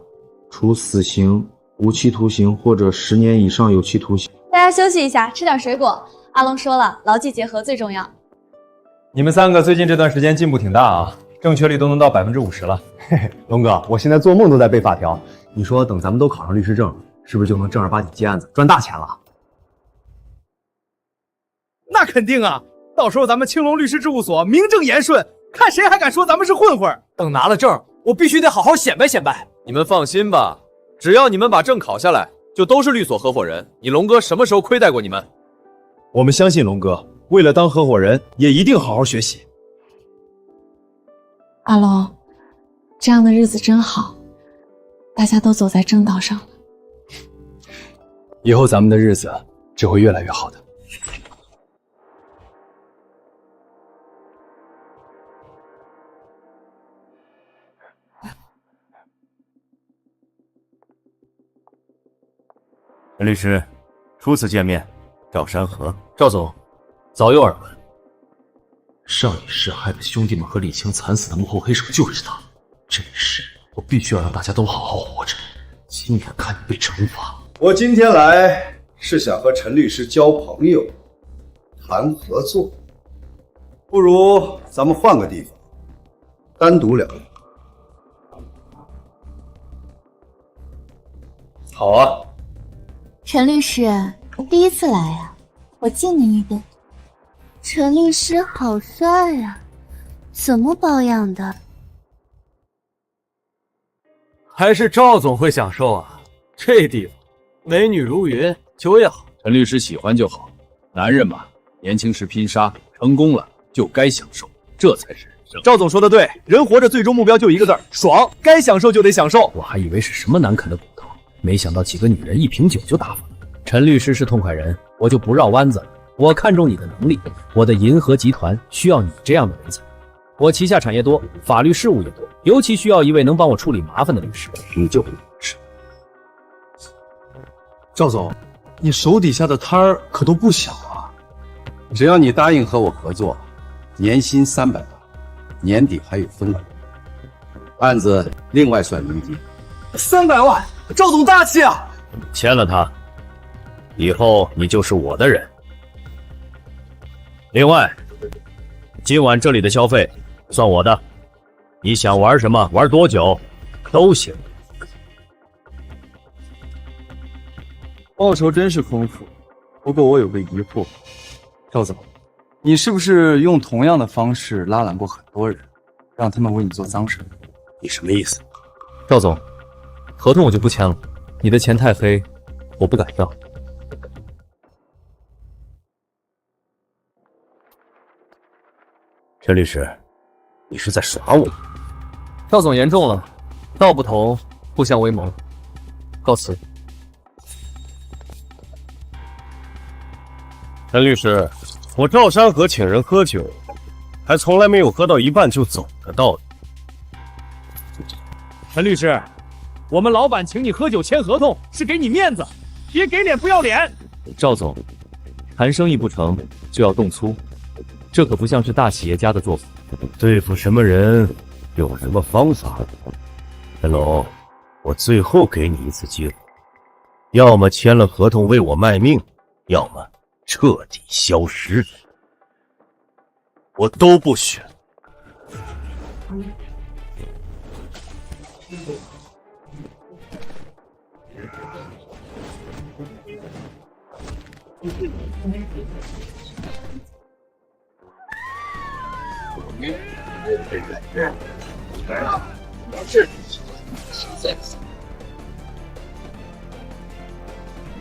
处死刑无期徒刑或者10年以上有期徒刑。大家休息一下，吃点水果。阿龙说了，牢记结合最重要。你们3个最近这段时间进步挺大啊，正确率都能到50%了。嘿嘿，龙哥，我现在做梦都在背法条。你说等咱们都考上律师证，是不是就能正儿八经接案子赚大钱了？那肯定啊！到时候咱们青龙律师事务所名正言顺，看谁还敢说咱们是混混。等拿了证，我必须得好好显摆显摆。你们放心吧，只要你们把证考下来，就都是律所合伙人。你龙哥什么时候亏待过你们？我们相信龙哥，为了当合伙人，也一定好好学习。阿龙，这样的日子真好，大家都走在正道上了。以后咱们的日子只会越来越好的。陈律师，初次见面，赵山河。赵总，早有耳闻，上一世害得兄弟们和李青惨死的幕后黑手就是他。这一世，我必须要让大家都好好活着，亲眼看你被惩罚。我今天来是想和陈律师交朋友，谈合作，不如咱们换个地方，单独聊聊。好啊。陈律师，第一次来啊，我敬您一杯。陈律师好帅呀，怎么保养的？还是赵总会享受啊，这地方美女如云，酒也好。陈律师喜欢就好，男人嘛，年轻时拼杀，成功了就该享受，这才是人生。赵总说的对，人活着最终目标就一个字儿，爽，该享受就得享受。我还以为是什么难啃的骨头，没想到几个女人一瓶酒就打发了。陈律师是痛快人，我就不绕弯子了。我看中你的能力，我的银河集团需要你这样的人才。我旗下产业多，法律事务也多，尤其需要一位能帮我处理麻烦的律师，你就不是。赵总，你手底下的摊儿可都不小啊！只要你答应和我合作，年薪300万，年底还有分红，案子另外算佣金。300万，赵总大气啊！签了他，以后你就是我的人。另外，今晚这里的消费算我的，你想玩什么，玩多久都行。报酬真是丰富，不过我有个疑惑，赵总，你是不是用同样的方式拉揽过很多人，让他们为你做脏事？你什么意思？赵总，合同我就不签了，你的钱太黑，我不敢要。陈律师，你是在耍我？赵总言重了，道不同，不相为谋。告辞。陈律师，我赵山河请人喝酒，还从来没有喝到一半就走的道理。陈律师，我们老板请你喝酒签合同是给你面子，别给脸不要脸。赵总，谈生意不成就要动粗，这可不像是大企业家的做法。对付什么人，有什么方法？陈龙，我最后给你一次机会，要么签了合同为我卖命，要么彻底消失，我都不选。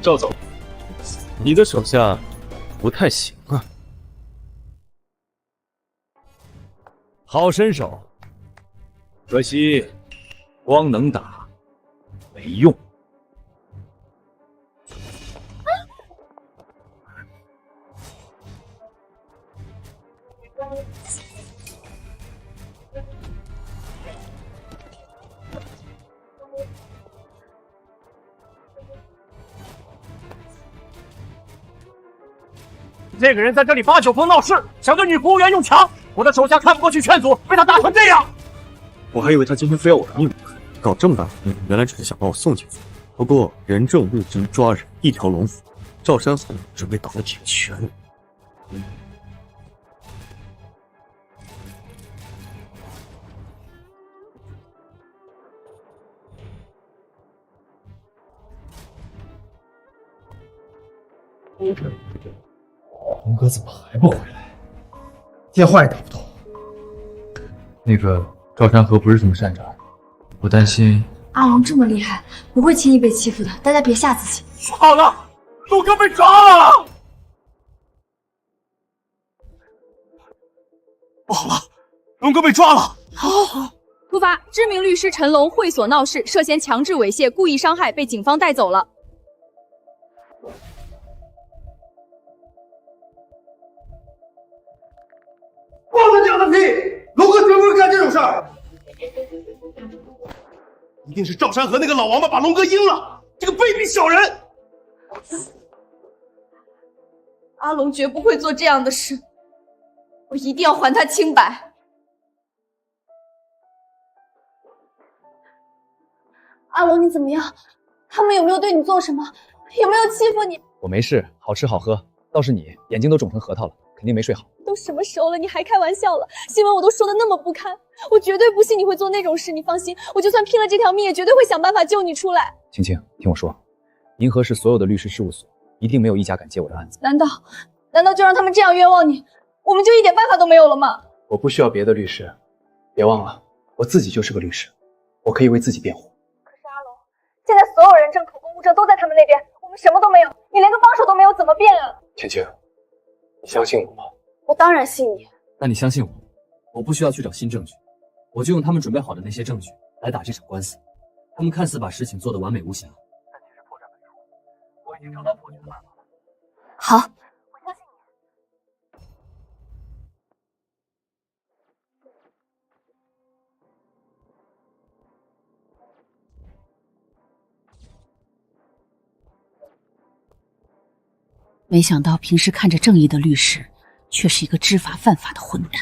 赵总，你的手下不太行啊。好身手，可惜光能打没用。这个人在这里8、9风闹事，想对女服务员用强，我的手下看不过去劝阻，被他打成这样。我还以为他今天非要我的命不可，搞这么大，原来只是想把我送进去。不过人证物证抓人一条龙服务，赵山河准备打得挺全。龙哥怎么还不回来？电话也打不通。那个赵山河不是这么善战，我担心。阿龙这么厉害，不会轻易被欺负的，大家别吓自己。好了，龙哥被抓了！不好了，龙哥被抓了！突发，知名律师陈龙会所闹事，涉嫌强制猥亵、故意伤害，被警方带走了。放他娘的屁！龙哥绝不会干这种事儿。一定是赵山河那个老王八把龙哥阴了，这个卑鄙小人！阿龙绝不会做这样的事，我一定要还他清白。阿龙，你怎么样？他们有没有对你做什么？有没有欺负你？我没事，好吃好喝。倒是你，眼睛都肿成核桃了，肯定没睡好。都什么时候了，你还开玩笑了？新闻我都说的那么不堪，我绝对不信你会做那种事。你放心，我就算拼了这条命，也绝对会想办法救你出来。青青，听我说，银河市所有的律师事务所一定没有一家敢接我的案子。难道就让他们这样冤枉你，我们就一点办法都没有了吗？我不需要别的律师，别忘了，我自己就是个律师，我可以为自己辩护。可是阿龙，现在所有人证、口供、物证都在他们那边，我们什么都没有，你连个帮手都没有，怎么辩啊？青青，你相信我吗？我当然信你。那你相信我，我不需要去找新证据，我就用他们准备好的那些证据来打这场官司。他们看似把事情做得完美无瑕，但其实破绽百出。我已经找到破解的办法了。好，我相信你。没想到平时看着正义的律师，却是一个知法犯法的混蛋。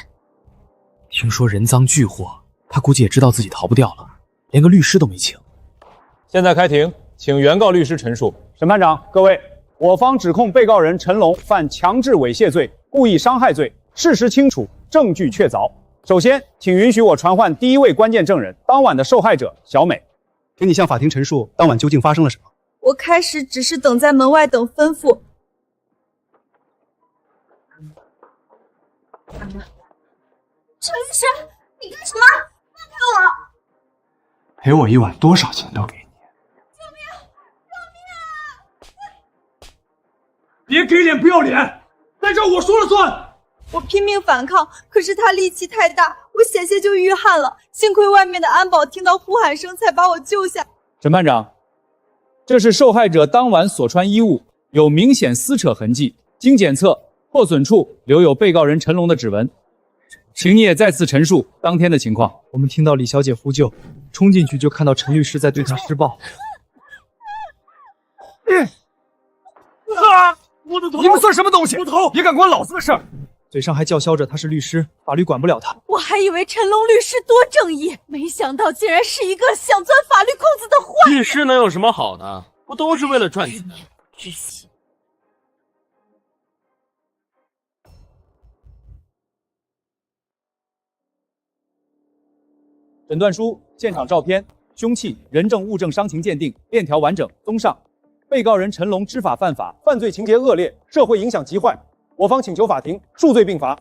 听说人赃俱获，他估计也知道自己逃不掉了，连个律师都没请。现在开庭，请原告律师陈述。审判长，各位，我方指控被告人陈龙犯强制猥亵罪、故意伤害罪，事实清楚，证据确凿。首先，请允许我传唤第一位关键证人，当晚的受害者小美，请你向法庭陈述当晚究竟发生了什么。我开始只是等在门外等吩咐。陈律师，你干什么？放开我！陪我一晚多少钱都给你。别给脸不要脸，在这儿我说了算。我拼命反抗，可是他力气太大，我险些就遇害了。幸亏外面的安保听到呼喊声，才把我救下。审判长，这是受害者当晚所穿衣物，有明显撕扯痕迹，经检测，破损处留有被告人陈龙的指纹。请你也再次陈述当天的情况。我们听到李小姐呼救，冲进去就看到陈律师在对她施暴。我的头！你们算什么东西？我头！也敢管老子的事儿！嘴上还叫嚣着他是律师，法律管不了他。我还以为陈龙律师多正义，没想到竟然是一个想钻法律空子的坏人。律师能有什么好的？不都是为了赚钱？窒息。诊断书、现场照片、凶器、人证物证伤情鉴定、链条完整。综上，被告人陈龙知法犯法，犯罪情节恶劣，社会影响极坏。我方请求法庭数罪并罚，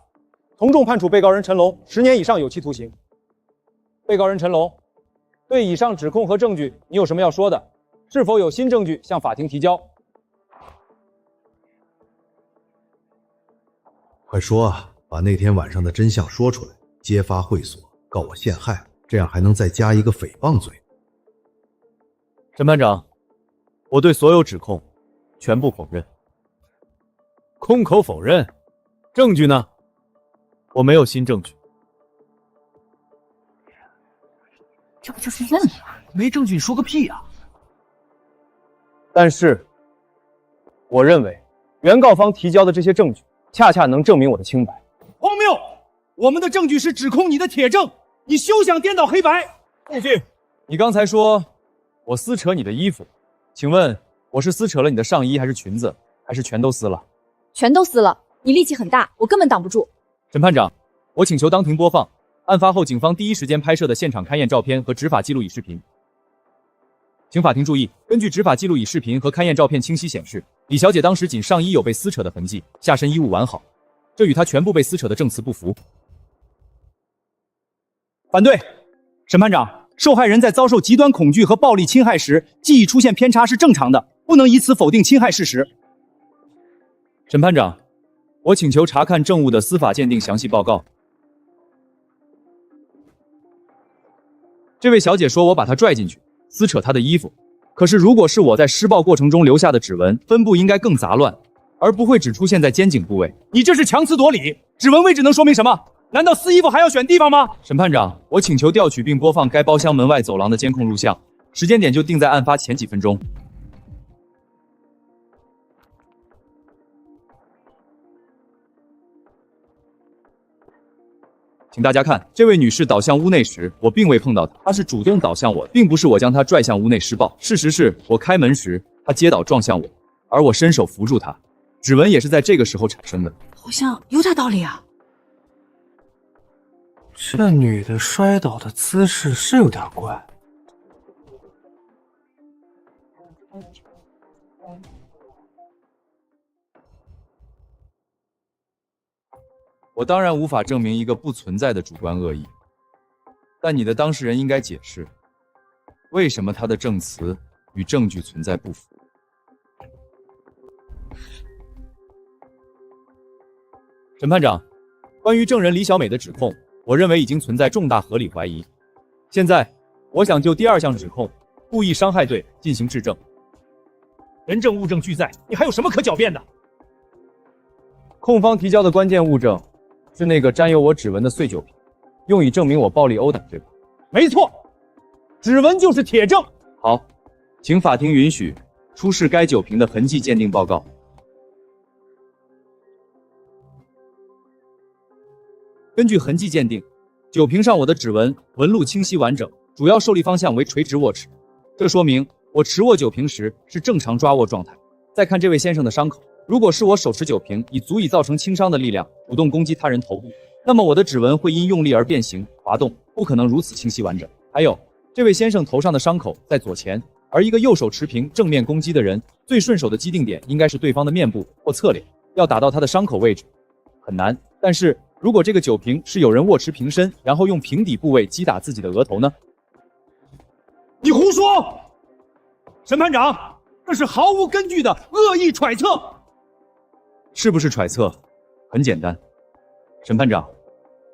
从重判处被告人陈龙10年以上有期徒刑。被告人陈龙，对以上指控和证据，你有什么要说的？是否有新证据向法庭提交？快说啊，把那天晚上的真相说出来，揭发会所，告我陷害，这样还能再加一个诽谤罪。审判长，我对所有指控全部否认。空口否认，证据呢？我没有新证据。这不就是认了？没证据你说个屁啊！但是，我认为原告方提交的这些证据，恰恰能证明我的清白。荒谬！我们的证据是指控你的铁证，你休想颠倒黑白。顾俊，你刚才说我撕扯你的衣服，请问我是撕扯了你的上衣还是裙子，还是全都撕了？全都撕了。你力气很大，我根本挡不住。审判长，我请求当庭播放案发后警方第一时间拍摄的现场勘验照片和执法记录仪视频。请法庭注意，根据执法记录仪视频和勘验照片清晰显示，李小姐当时仅上衣有被撕扯的痕迹，下身衣物完好，这与她全部被撕扯的证词不符。反对。审判长，受害人在遭受极端恐惧和暴力侵害时，记忆出现偏差是正常的，不能以此否定侵害事实。审判长，我请求查看证物的司法鉴定详细报告。这位小姐说我把她拽进去，撕扯她的衣服。可是如果是我在施暴过程中留下的指纹，分布应该更杂乱，而不会只出现在肩颈部位。你这是强词夺理，指纹位置能说明什么？难道撕衣服还要选地方吗？审判长，我请求调取并播放该包厢门外走廊的监控录像，时间点就定在案发前几分钟。请大家看，这位女士倒向屋内时，我并未碰到她，她是主动倒向我，并不是我将她拽向屋内施暴。事实是我开门时，她跌倒撞向我，而我伸手扶住她，指纹也是在这个时候产生的。好像有点道理啊。这女的摔倒的姿势是有点怪。我当然无法证明一个不存在的主观恶意，但你的当事人应该解释，为什么他的证词与证据存在不符。审判长，关于证人李小美的指控，我认为已经存在重大合理怀疑。现在，我想就第二项指控故意伤害罪进行质证。人证物证俱在，你还有什么可狡辩的？控方提交的关键物证是那个沾有我指纹的碎酒瓶，用以证明我暴力殴打，对吧？没错，指纹就是铁证。好，请法庭允许出示该酒瓶的痕迹鉴定报告。根据痕迹鉴定，酒瓶上我的指纹纹路清晰完整，主要受力方向为垂直握持，这说明我持握酒瓶时是正常抓握状态。再看这位先生的伤口，如果是我手持酒瓶以足以造成轻伤的力量主动攻击他人头部，那么我的指纹会因用力而变形滑动，不可能如此清晰完整。还有，这位先生头上的伤口在左前，而一个右手持瓶正面攻击的人，最顺手的击定点应该是对方的面部或侧脸，要打到他的伤口位置很难。但是如果这个酒瓶是有人握持瓶身，然后用瓶底部位击打自己的额头呢？你胡说！审判长，这是毫无根据的恶意揣测。是不是揣测？很简单。审判长，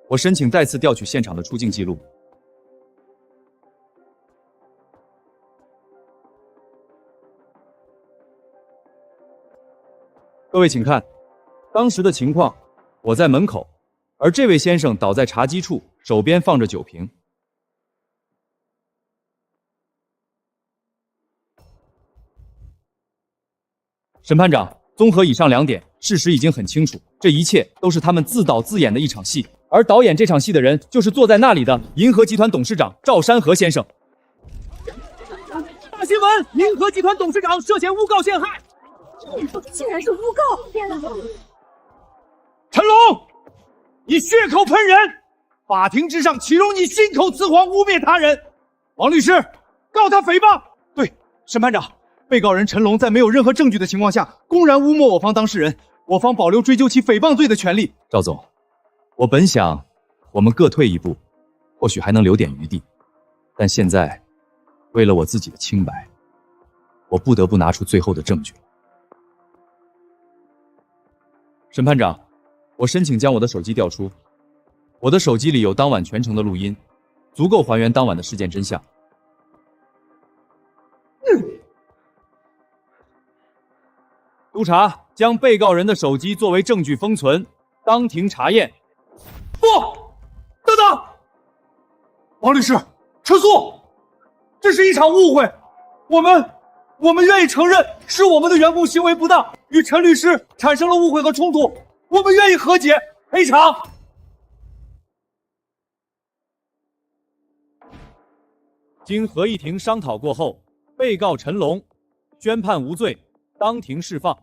我申请再次调取现场的出境记录。各位请看，当时的情况，我在门口，而这位先生倒在茶几处，手边放着酒瓶。审判长，综合以上两点，事实已经很清楚，这一切都是他们自导自演的一场戏，而导演这场戏的人就是坐在那里的银河集团董事长赵山河先生。大新闻：银河集团董事长涉嫌诬告陷害。竟然是诬告！天哪！陈龙，你血口喷人，法庭之上岂容你信口雌黄污蔑他人？王律师，告他诽谤。对，审判长。被告人陈龙在没有任何证据的情况下，公然污蔑我方当事人，我方保留追究其诽谤罪的权利。赵总，我本想我们各退一步，或许还能留点余地，但现在为了我自己的清白，我不得不拿出最后的证据。审判长，我申请将我的手机调出，我的手机里有当晚全程的录音，足够还原当晚的事件真相。督察将被告人的手机作为证据封存，当庭查验。不，等等，王律师，撤诉！这是一场误会，我们愿意承认是我们的员工行为不当，与陈律师产生了误会和冲突，我们愿意和解赔偿。经合议庭商讨过后，被告陈龙宣判无罪，当庭释放。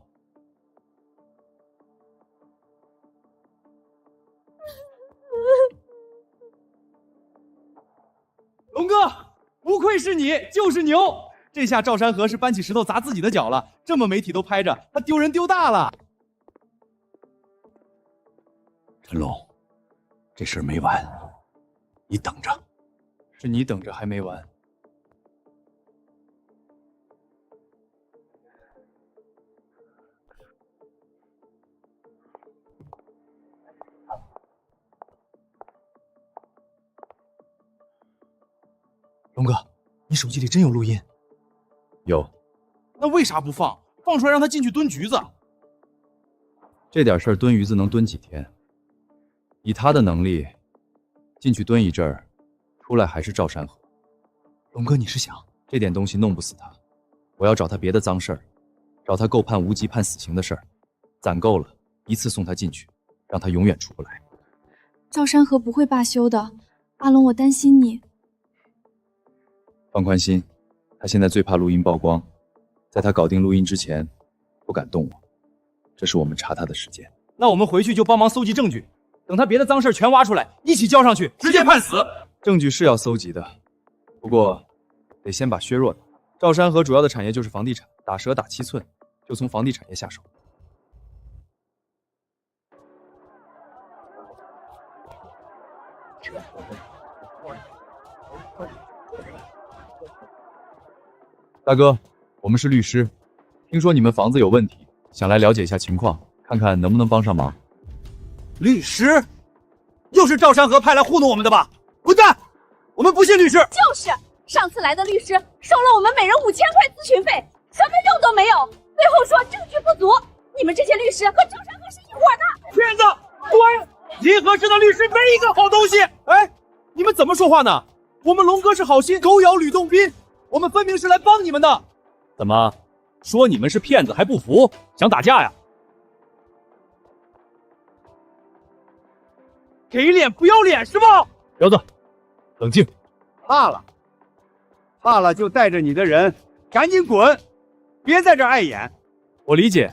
龙哥，不愧是你，就是牛！这下赵山河是搬起石头砸自己的脚了，这么媒体都拍着，他丢人丢大了。陈龙，这事儿没完，你等着。是你等着还没完。龙哥，你手机里真有录音？有。那为啥不放？放出来让他进去蹲局子。这点事儿蹲鱼子能蹲几天？以他的能力，进去蹲一阵儿，出来还是赵山河。龙哥，你是想这点东西弄不死他？我要找他别的脏事儿，找他够判无极、判死刑的事儿，攒够了，一次送他进去，让他永远出不来。赵山河不会罢休的，阿龙，我担心你。放宽心，他现在最怕录音曝光，在他搞定录音之前，不敢动我。这是我们查他的时间。那我们回去就帮忙搜集证据，等他别的脏事全挖出来，一起交上去，直接判死。证据是要搜集的，不过得先把削弱的。赵山河主要的产业就是房地产，打蛇打7寸，就从房地产业下手。大哥，我们是律师，听说你们房子有问题，想来了解一下情况，看看能不能帮上忙。律师？又是赵山河派来糊弄我们的吧？滚蛋！我们不信律师。就是上次来的律师收了我们每人5000块咨询费，什么用都没有，最后说证据不足。你们这些律师和赵山河是一伙的。骗子！滚！银河市的律师没一个好东西。哎，你们怎么说话呢？我们龙哥是好心，狗咬吕洞宾，我们分明是来帮你们的。怎么说你们是骗子还不服，想打架呀？给脸不要脸是吧？彪子，冷静。怕了就带着你的人赶紧滚，别在这碍眼。我理解，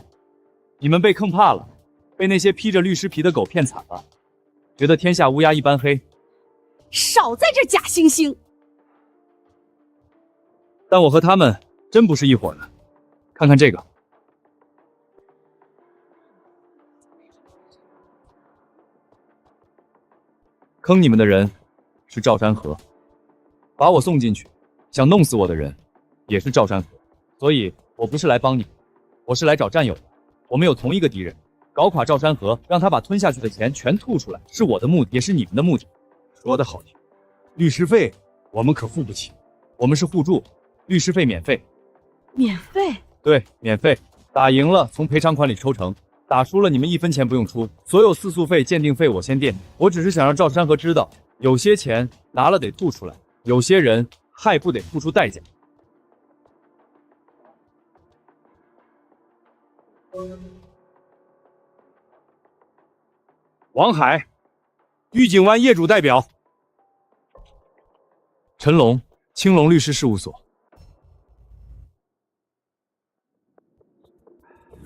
你们被坑怕了，被那些披着律师皮的狗骗惨了，觉得天下乌鸦一般黑。少在这假惺惺。但我和他们真不是一伙的。看看这个，坑你们的人是赵山河，把我送进去想弄死我的人也是赵山河，所以我不是来帮你，我是来找战友的。我们有同一个敌人，搞垮赵山河，让他把吞下去的钱全吐出来，是我的目的，也是你们的目的。说得好听，律师费我们可付不起，我们是互助，律师费免费。免费？对，免费。打赢了从赔偿款里抽成，打输了你们1分钱不用出，所有自诉费、鉴定费我先垫。我只是想让赵山河知道，有些钱拿了得吐出来，有些人害不得付出代价。王海，玉井湾业主代表。陈龙，青龙律师事务所。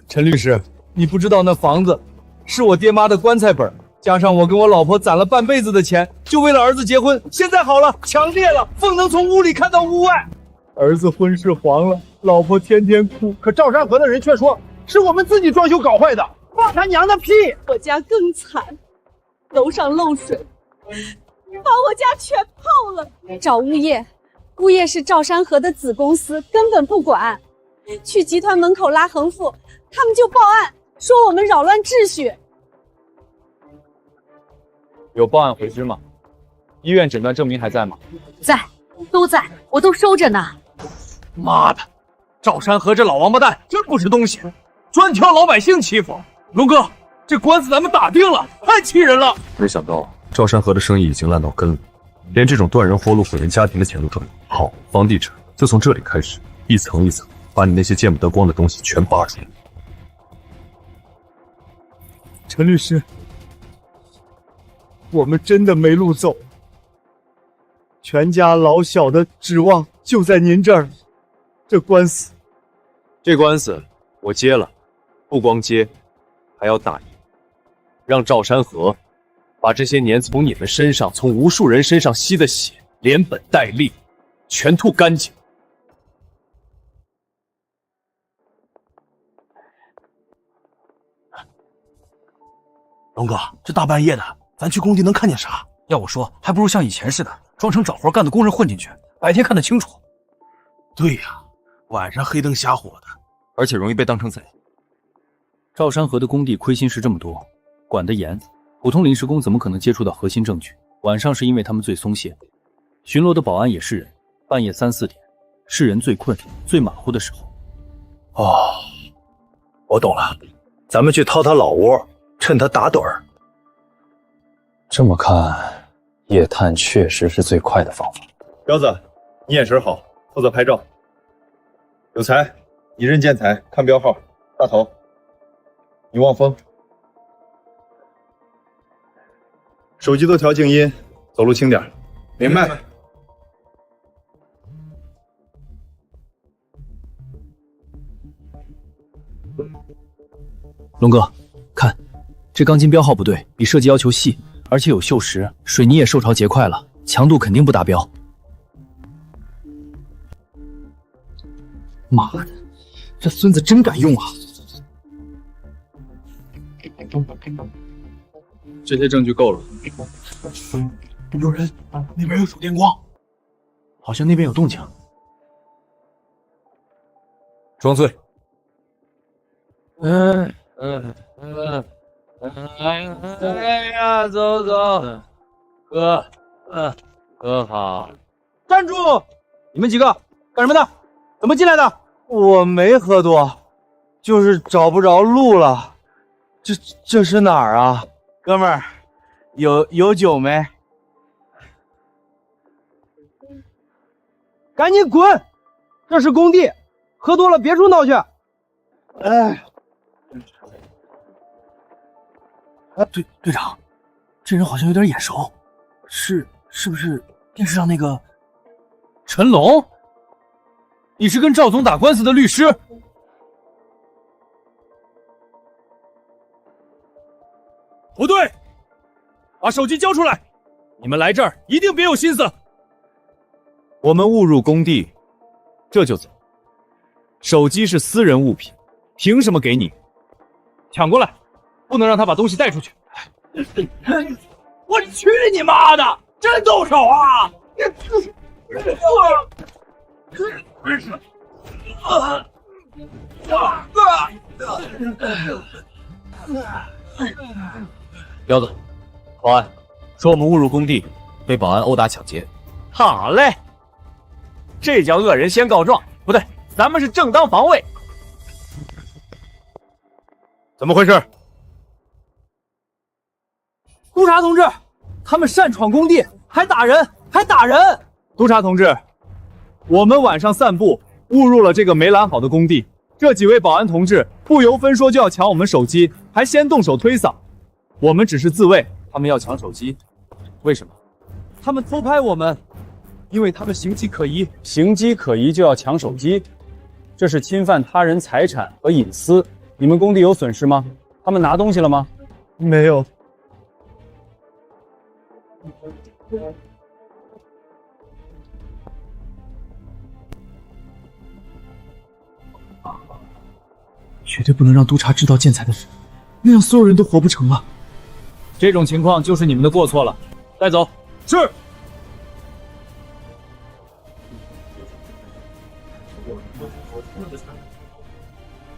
陈律师，你不知道那房子是我爹妈的棺材本，加上我跟我老婆攒了半辈子的钱，就为了儿子结婚。现在好了，墙裂了，风能从屋里看到屋外。儿子婚事黄了，老婆天天哭，可赵山河的人却说是我们自己装修搞坏的。放他娘的屁！我家更惨，楼上漏水，把我家全泡了。找物业，物业是赵山河的子公司，根本不管。去集团门口拉横幅，他们就报案，说我们扰乱秩序。有报案回执吗？医院诊断证明还在吗？在，都在，我都收着呢。妈的，赵山河这老王八蛋真不是东西，专挑老百姓欺负。龙哥，这官司咱们打定了，太气人了。没想到赵山河的生意已经烂到根了，连这种断人活路、毁人家庭的钱都赚。好，房地产就从这里开始，一层一层把你那些见不得光的东西全扒出来。陈律师，我们真的没路走，全家老小的指望就在您这儿，这官司这官司我接了，不光接，还要打赢，让赵山河把这些年从你们身上、从无数人身上吸的血，连本带利，全吐干净。龙哥，这大半夜的，咱去工地能看见啥？要我说，还不如像以前似的，装成找活干的工人混进去，白天看得清楚。对呀，晚上黑灯瞎火的，而且容易被当成贼。赵山河的工地亏心事这么多，管得严，普通临时工怎么可能接触到核心证据？晚上是因为他们最松懈，巡逻的保安也是人，半夜3、4点，是人最困、最马虎的时候。哦，我懂了，咱们去掏他老窝，趁他打盹儿。这么看，夜探确实是最快的方法。彪子，你眼神好，负责拍照。有才，你认建材，看标号。大头，你望风。手机都调静音，走路轻点。明白。龙哥，看，这钢筋标号不对，比设计要求细，而且有锈蚀，水泥也受潮结块了，强度肯定不达标。妈的，这孙子真敢用啊！这些证据够了。有人，那边有手电光，好像那边有动静。装醉。哎呀，走走，哥好。站住！你们几个干什么的？怎么进来的？我没喝多，就是找不着路了。这是哪儿啊？哥们儿，有酒没？赶紧滚！这是工地，喝多了别处闹去。哎。队长，这人好像有点眼熟，是不是电视上那个陈龙？你是跟赵总打官司的律师？不对，把手机交出来！你们来这儿一定别有心思。我们误入工地，这就走。手机是私人物品，凭什么给你？抢过来！不能让他把东西带出去！我去你妈的！真动手啊！彪子，保安说我们误入工地，被保安殴打抢劫。好嘞，这叫恶人先告状，不对，咱们是正当防卫。怎么回事？督察同志，他们擅闯工地，还打人！督察同志，我们晚上散步，误入了这个没拦好的工地。这几位保安同志不由分说就要抢我们手机，还先动手推搡。我们只是自卫，他们要抢手机，为什么？他们偷拍我们，因为他们形迹可疑。形迹可疑就要抢手机，这是侵犯他人财产和隐私。你们工地有损失吗？他们拿东西了吗？没有。绝对不能让督察知道建材的事，那样所有人都活不成了。这种情况就是你们的过错了，带走。是。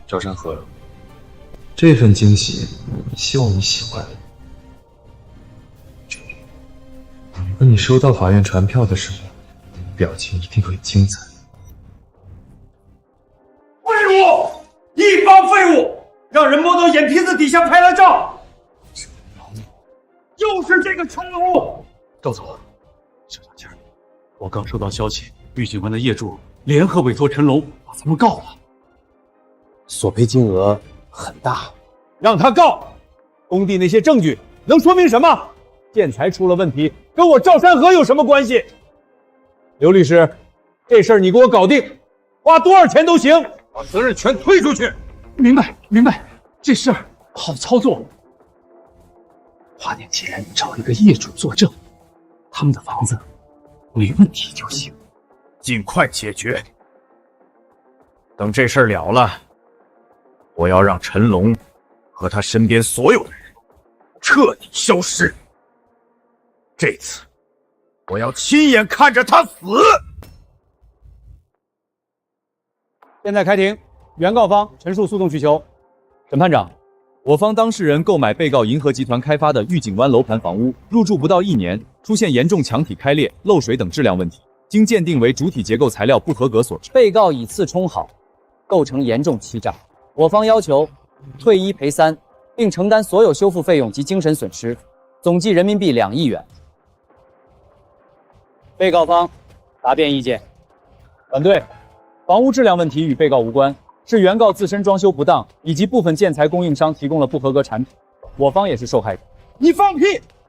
赵山河，这份惊喜，希望你喜欢。等你收到法院传票的时候，表情一定会精彩。废物！一帮废物，让人摸到眼皮子底下拍了照。就是这个陈龙。赵总，小小气儿，我刚收到消息，玉景湾的业主联合委托陈龙把咱们告了，索赔金额很大。让他告！工地那些证据能说明什么？建材出了问题，跟我赵山河有什么关系？刘律师，这事儿你给我搞定，花多少钱都行，把责任全推出去。明白，明白，这事儿好操作。花店既然你找一个业主作证，他们的房子没问题就行。尽快解决。等这事儿了了，我要让陈龙和他身边所有的人彻底消失。这次我要亲眼看着他死。现在开庭，原告方陈述诉讼需求。审判长，我方当事人购买被告银河集团开发的御景湾楼盘房屋，入住不到1年，出现严重墙体开裂、漏水等质量问题，经鉴定为主体结构材料不合格所致。被告以次充好，构成严重欺诈。我方要求退1赔3，并承担所有修复费用及精神损失，总计人民币2亿元。被告方答辩意见。反对。房屋质量问题与被告无关，是原告自身装修不当，以及部分建材供应商提供了不合格产品。我方也是受害者。你放屁！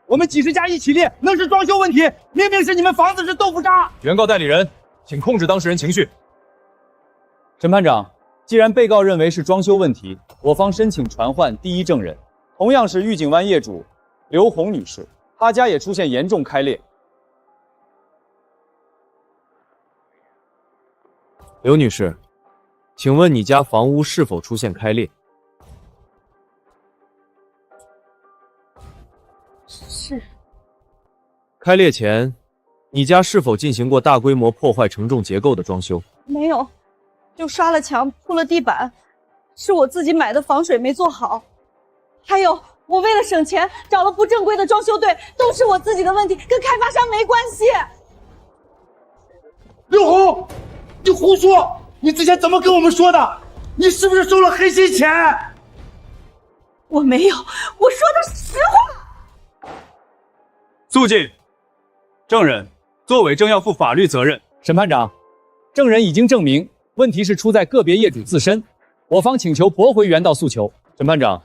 我们几十家一起列，那是装修问题，明明是你们房子是豆腐渣。原告代理人，请控制当事人情绪。审判长，既然被告认为是装修问题，我方申请传唤第一证人，同样是御景湾业主刘红女士，她家也出现严重开裂。刘女士，请问你家房屋是否出现开裂？是。开裂前，你家是否进行过大规模破坏承重结构的装修？没有，就刷了墙、铺了地板，是我自己买的防水没做好。还有，我为了省钱找了不正规的装修队，都是我自己的问题，跟开发商没关系。刘红，你胡说！你之前怎么跟我们说的？你是不是收了黑心钱？我没有，我说的是实话。肃静。证人，作伪证要负法律责任。审判长，证人已经证明问题是出在个别业主自身，我方请求驳回原告诉求。审判长，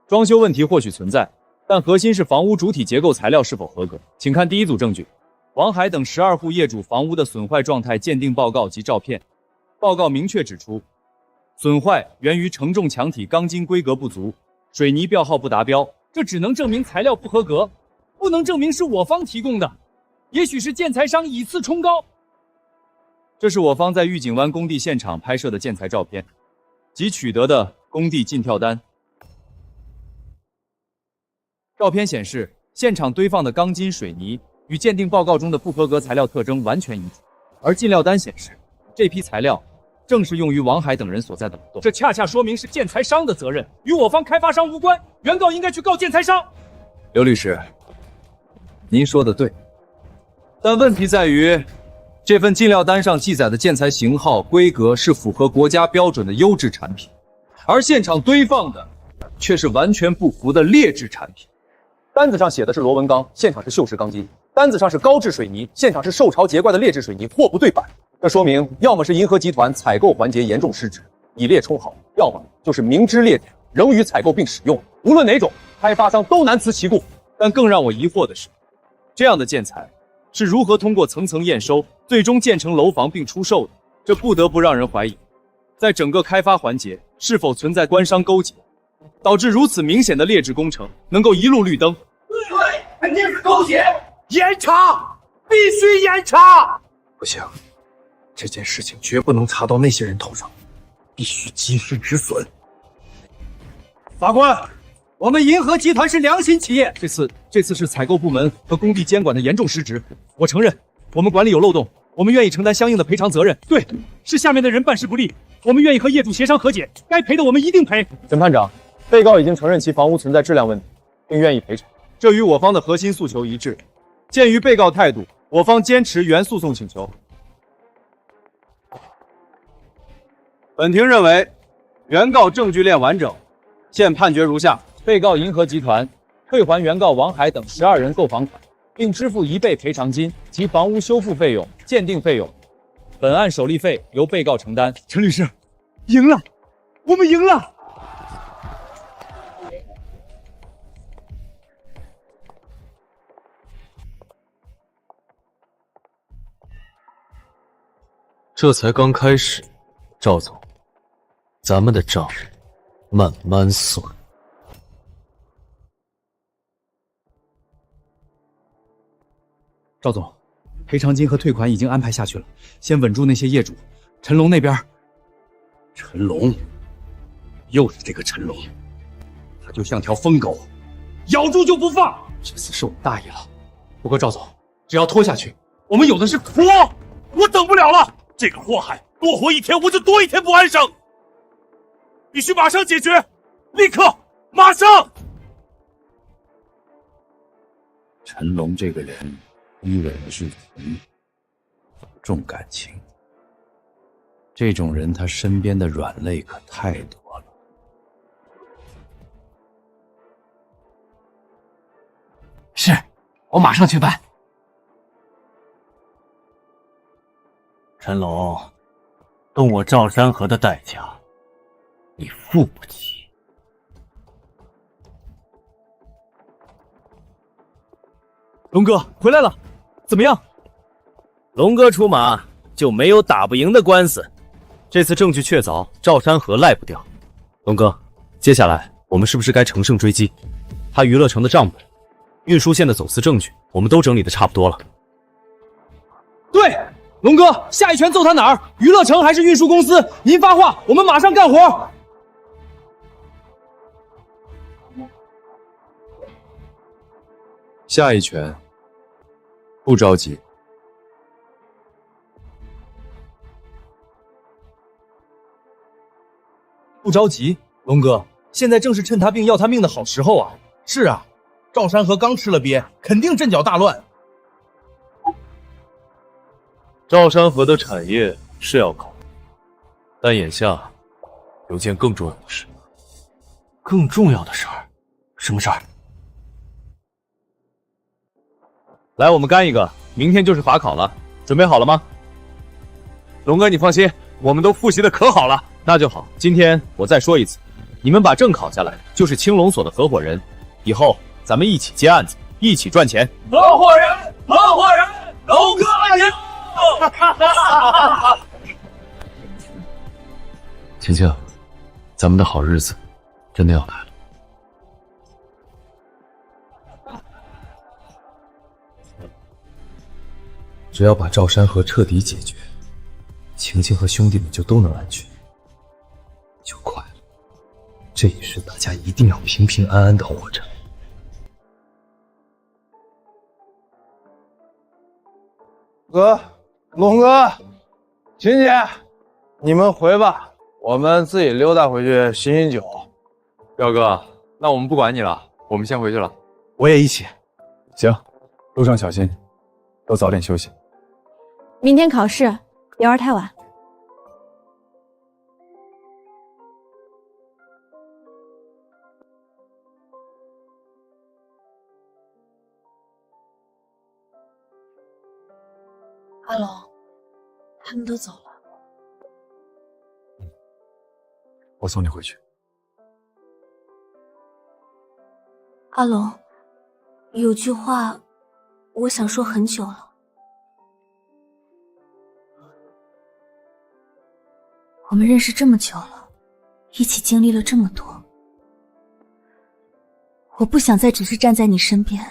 装修问题或许存在，但核心是房屋主体结构材料是否合格。请看第一组证据：王海等12户业主房屋的损坏状态鉴定报告及照片。报告明确指出，损坏源于承重墙体钢筋规格不足，水泥标号不达标，这只能证明材料不合格，不能证明是我方提供的。也许是建材商以次充高。这是我方在御景湾工地现场拍摄的建材照片及取得的工地进跳单。照片显示，现场堆放的钢筋水泥与鉴定报告中的不合格材料特征完全一致，而进料单显示，这批材料正是用于王海等人所在的楼栋。这恰恰说明是建材商的责任，与我方开发商无关。原告应该去告建材商。刘律师，您说的对，但问题在于，这份进料单上记载的建材型号、规格是符合国家标准的优质产品，而现场堆放的却是完全不符的劣质产品。单子上写的是螺纹钢，现场是锈蚀钢筋；单子上是高质水泥，现场是受潮结怪的劣质水泥，货不对版。这说明，要么是银河集团采购环节严重失职，以劣充好；要么就是明知劣点，仍予采购并使用。无论哪种，开发商都难辞其故。但更让我疑惑的是，这样的建材是如何通过层层验收，最终建成楼房并出售的？这不得不让人怀疑，在整个开发环节是否存在官商勾结，导致如此明显的劣质工程能够一路绿灯。对，肯定是勾结，严查，必须严查。不行，这件事情绝不能查到那些人头上，必须及时止损。法官，我们银河集团是良心企业，这次是采购部门和工地监管的严重失职，我承认我们管理有漏洞，我们愿意承担相应的赔偿责任。对，是下面的人办事不力，我们愿意和业主协商和解，该赔的我们一定赔。审判长，被告已经承认其房屋存在质量问题，并愿意赔偿，这与我方的核心诉求一致。鉴于被告态度，我方坚持原诉讼请求。本庭认为，原告证据链完整，现判决如下：被告银河集团退还原告王海等12人购房款，并支付1倍赔偿金及房屋修复费用、鉴定费用。本案手续费由被告承担。陈律师，赢了，我们赢了！这才刚开始，赵总，咱们的账慢慢算。赵总，赔偿金和退款已经安排下去了，先稳住那些业主。陈龙那边，陈龙，又是这个陈龙，他就像条疯狗，咬住就不放。这次是我们大意了，不过赵总，只要拖下去，我们有的是拖，我等不了了！这个祸害多活一天，我就多一天不安生，必须马上解决，立刻，马上！陈龙这个人低人至极，重感情。这种人，他身边的软肋可太多了。是，我马上去办。陈龙，动我赵山河的代价，你付不起。龙哥回来了，怎么样？龙哥出马就没有打不赢的官司。这次证据确凿，赵山河赖不掉。龙哥，接下来我们是不是该乘胜追击？他娱乐城的账本、运输线的走私证据，我们都整理的差不多了。对，龙哥，下一拳揍他哪儿？娱乐城还是运输公司？您发话，我们马上干活。下一拳，不着急。不着急，龙哥，现在正是趁他病要他命的好时候啊！是啊，赵山河刚吃了鳖，肯定阵脚大乱。赵山河的产业是要搞，但眼下有件更重要的事。更重要的事儿？什么事儿？来，我们干一个，明天就是法考了，准备好了吗？龙哥，你放心，我们都复习的可好了。那就好，今天我再说一次，你们把证考下来，就是青龙所的合伙人，以后咱们一起接案子，一起赚钱。合伙人，合伙人，龙哥赢！晴晴，咱们的好日子真的要来了。只要把赵山河彻底解决，晴晴和兄弟们就都能安全，就快了。这一世大家一定要平平安安的活着。哥，龙哥，琴姐，你们回吧，我们自己溜达回去醒醒酒。彪哥，那我们不管你了，我们先回去了。我也一起。行，路上小心，都早点休息。明天考试，别玩太晚。阿龙，他们都走了。我送你回去。阿龙，有句话我想说很久了。我们认识这么久了，一起经历了这么多，我不想再只是站在你身边，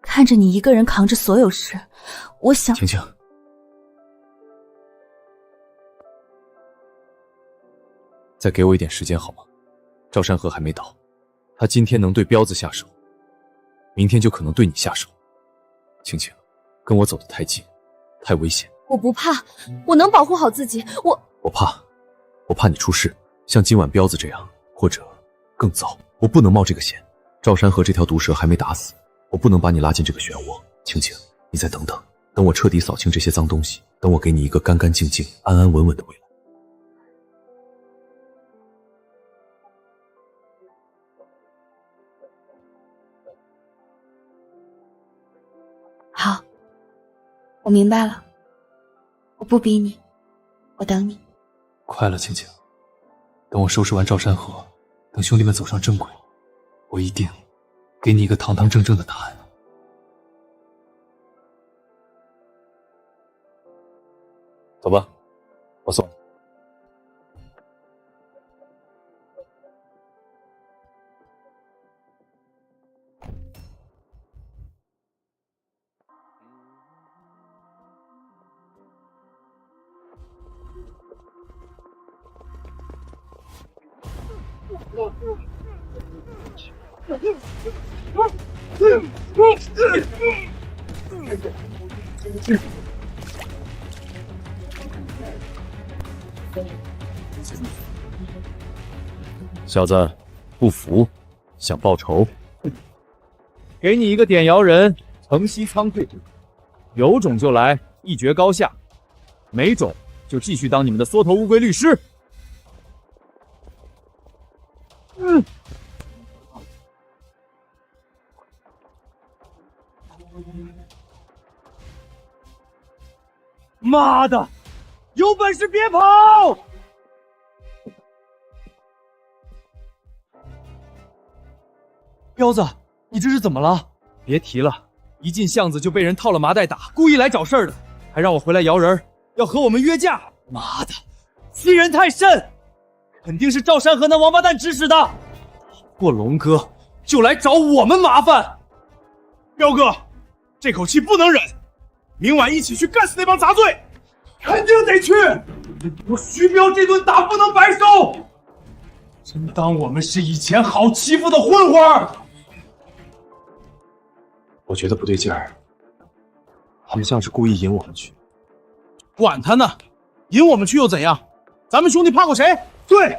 看着你一个人扛着所有事。我想，晴晴，再给我一点时间好吗？赵山河还没倒，他今天能对彪子下手，明天就可能对你下手。晴晴，跟我走得太近，太危险。我不怕，我能保护好自己。我怕你出事，像今晚彪子这样，或者更糟。我不能冒这个险。赵山河这条毒蛇还没打死，我不能把你拉进这个漩涡。晴晴，你再等等，等我彻底扫清这些脏东西，等我给你一个干干净净、安安稳稳的未来。好，我明白了，我不逼你，我等你。快了，晴晴，等我收拾完赵山河，等兄弟们走上正轨，我一定给你一个堂堂正正的答案。走吧，我送你。小子，不服，想报仇？给你一个点摇人，承袭仓库，有种就来，一决高下；没种就继续当你们的缩头乌龟律师。妈的，有本事别跑！彪子，你这是怎么了？别提了，一进巷子就被人套了麻袋打，故意来找事儿的，还让我回来摇人，要和我们约架。妈的，欺人太甚！肯定是赵山河那王八蛋指使的。过龙哥就来找我们麻烦。彪哥，这口气不能忍，明晚一起去干死那帮杂碎，肯定得去！我徐彪这顿打不能白受，真当我们是以前好欺负的混混？我觉得不对劲儿，他们像是故意引我们去。管他呢，引我们去又怎样？咱们兄弟怕过谁？对，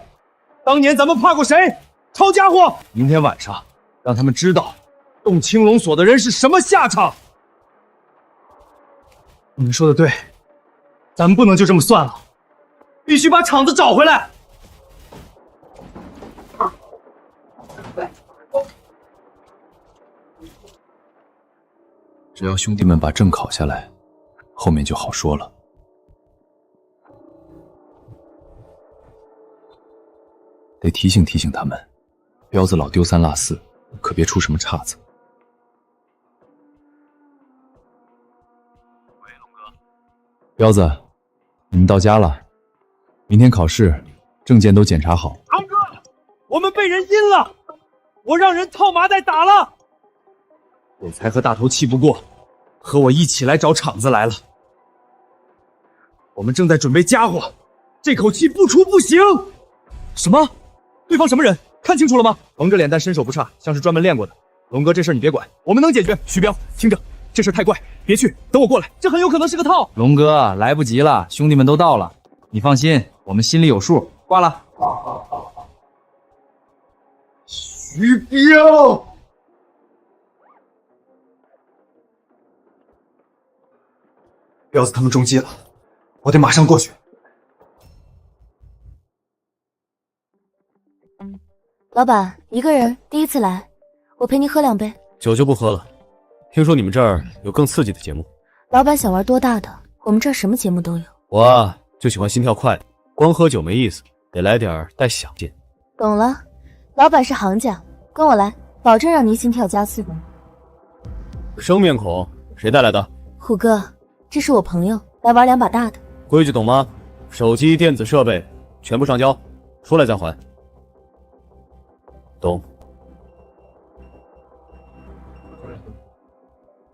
当年咱们怕过谁？抄家伙！明天晚上让他们知道动青龙锁的人是什么下场。你们说的对，咱们不能就这么算了，必须把场子找回来。只要兄弟们把证考下来，后面就好说了。得提醒提醒他们，彪子老丢三落四，可别出什么岔子。喂，龙哥，彪子，你们到家了？明天考试，证件都检查好。堂哥，我们被人阴了，我让人套麻袋打了。有才和大头气不过，和我一起来找场子来了。我们正在准备家伙，这口气不出不行。什么？对方什么人？看清楚了吗？蒙着脸但身手不差，像是专门练过的。龙哥，这事你别管，我们能解决。徐彪，听着，这事太怪，别去，等我过来，这很有可能是个套。龙哥，来不及了，兄弟们都到了，你放心，我们心里有数。挂了。徐彪。彪子他们中计了，我得马上过去。老板，一个人第一次来，我陪您喝2杯。酒就不喝了，听说你们这儿有更刺激的节目。老板想玩多大的？我们这儿什么节目都有。我啊，就喜欢心跳快的，光喝酒没意思，得来点带响劲。懂了，老板是行家，跟我来，保证让您心跳加速。生面孔，谁带来的？虎哥，这是我朋友，来玩2把大的。规矩懂吗？手机、电子设备全部上交，出来再还。懂。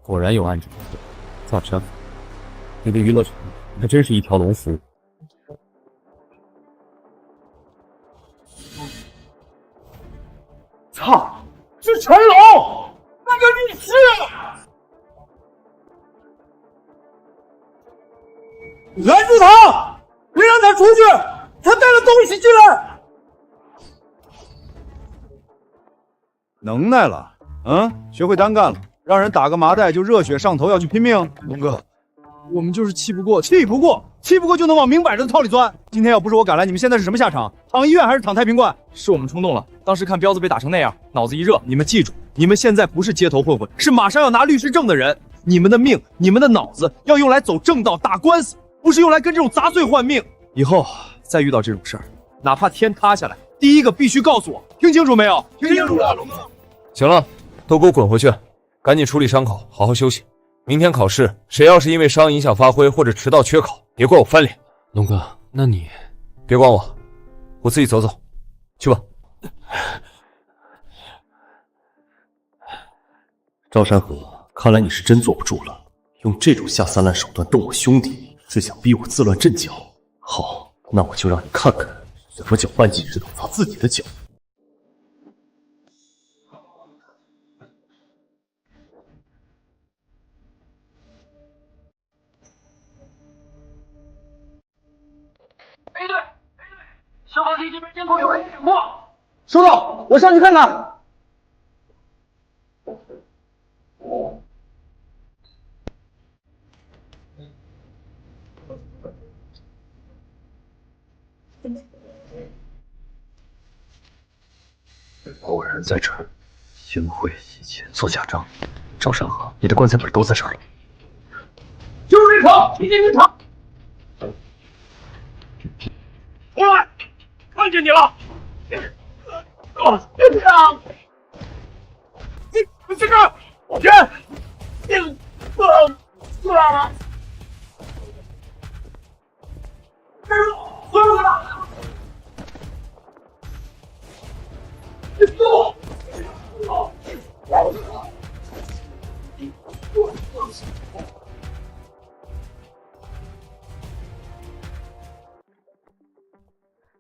果然有暗者，赵山，那个娱乐圈还真是一条龙服务。操，是陈龙，那个律师！拦住他，别让他出去，他带了东西进来。能耐了，学会单干了，让人打个麻袋就热血上头要去拼命。龙哥，我们就是气不过就能往明摆着的套里钻。今天要不是我赶来，你们现在是什么下场？躺医院还是躺太平观？是我们冲动了，当时看彪子被打成那样，脑子一热。你们记住，你们现在不是街头混混，是马上要拿律师证的人。你们的命，你们的脑子要用来走正道打官司，不是用来跟这种杂碎换命。以后再遇到这种事儿，哪怕天塌下来，第一个必须告诉我，听清楚没有？听清楚了，龙哥。行了，都给我滚回去，赶紧处理伤口，好好休息。明天考试，谁要是因为伤影响发挥或者迟到缺考，别怪我翻脸。龙哥，那你别管我，我自己走走，去吧。赵山河，看来你是真坐不住了，用这种下三滥手段动我兄弟，是想逼我自乱阵脚。好，那我就让你看看什么叫半斤石头砸自己的脚。收到，我上去看看。果然在这儿，行贿洗钱做假账。赵山河，你的棺材本都在这儿了。就是这场，你进这场。过来，看见你了。你这个人，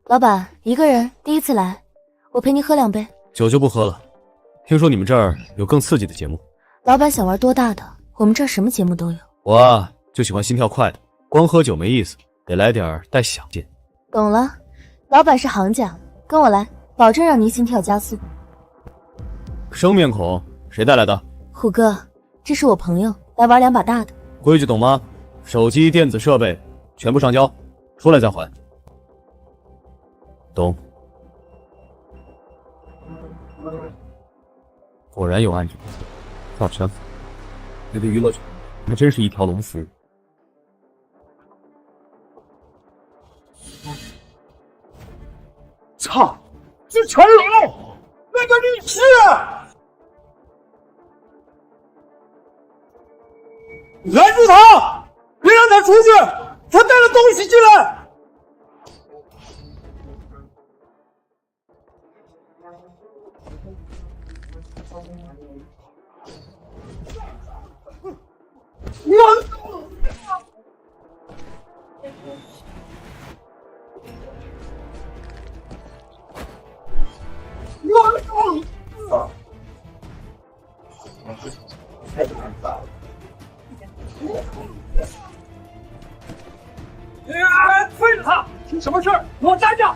老板，一个人第一次来，我陪您喝2杯。酒就不喝了，听说你们这儿有更刺激的节目。老板想玩多大的？我们这儿什么节目都有。我啊，就喜欢心跳快的，光喝酒没意思，得来点带响劲。懂了，老板是行家，跟我来，保证让您心跳加速。生面孔，谁带来的？虎哥，这是我朋友，来玩2把大的。规矩懂吗？手机、电子设备全部上交，出来再还。懂。果然有暗者，赵山，这个娱乐圈还真是一条龙服务。操！是陈龙，那个律师。拦住他！别让他出去！他带了东西进来。推着他！什么事儿？给我站着！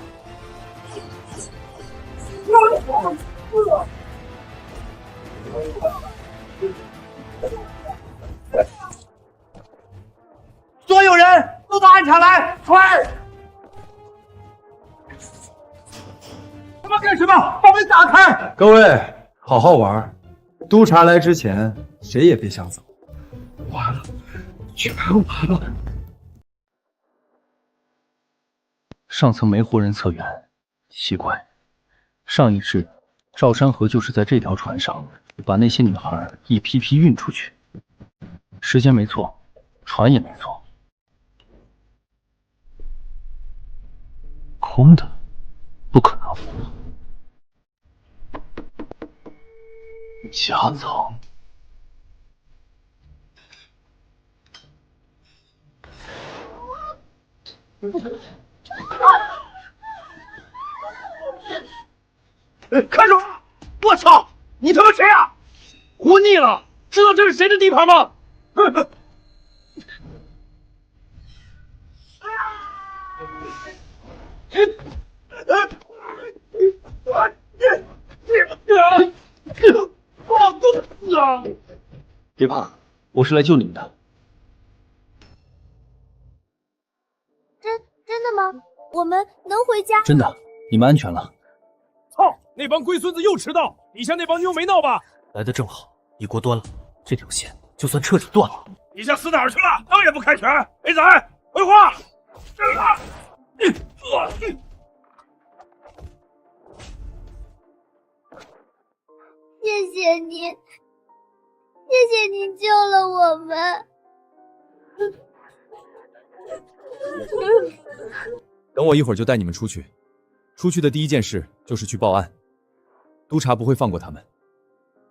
所有人都到案场来，快！他妈干什么？把门打开！各位，好好玩。督察来之前，谁也别想走。完了，全完了！上层没活人策源，奇怪，上一世赵山河就是在这条船上把那些女孩一批批运出去。时间没错，船也没错，空的，不可能。夹层。看住！我操！你他妈谁啊？活腻了！知道这是谁的地盘吗？别怕，我是来救你们的。真的吗？我们能回家？真的，你们安全了。操！那帮龟孙子又迟到，底下那帮妞没闹吧？来的正好，一锅端了，这条线就算彻底断了。你想死哪儿去了？当也不开拳！黑仔，回话！谢谢你，谢谢你救了我们。等我一会儿就带你们出去。出去的第一件事就是去报案，督察不会放过他们，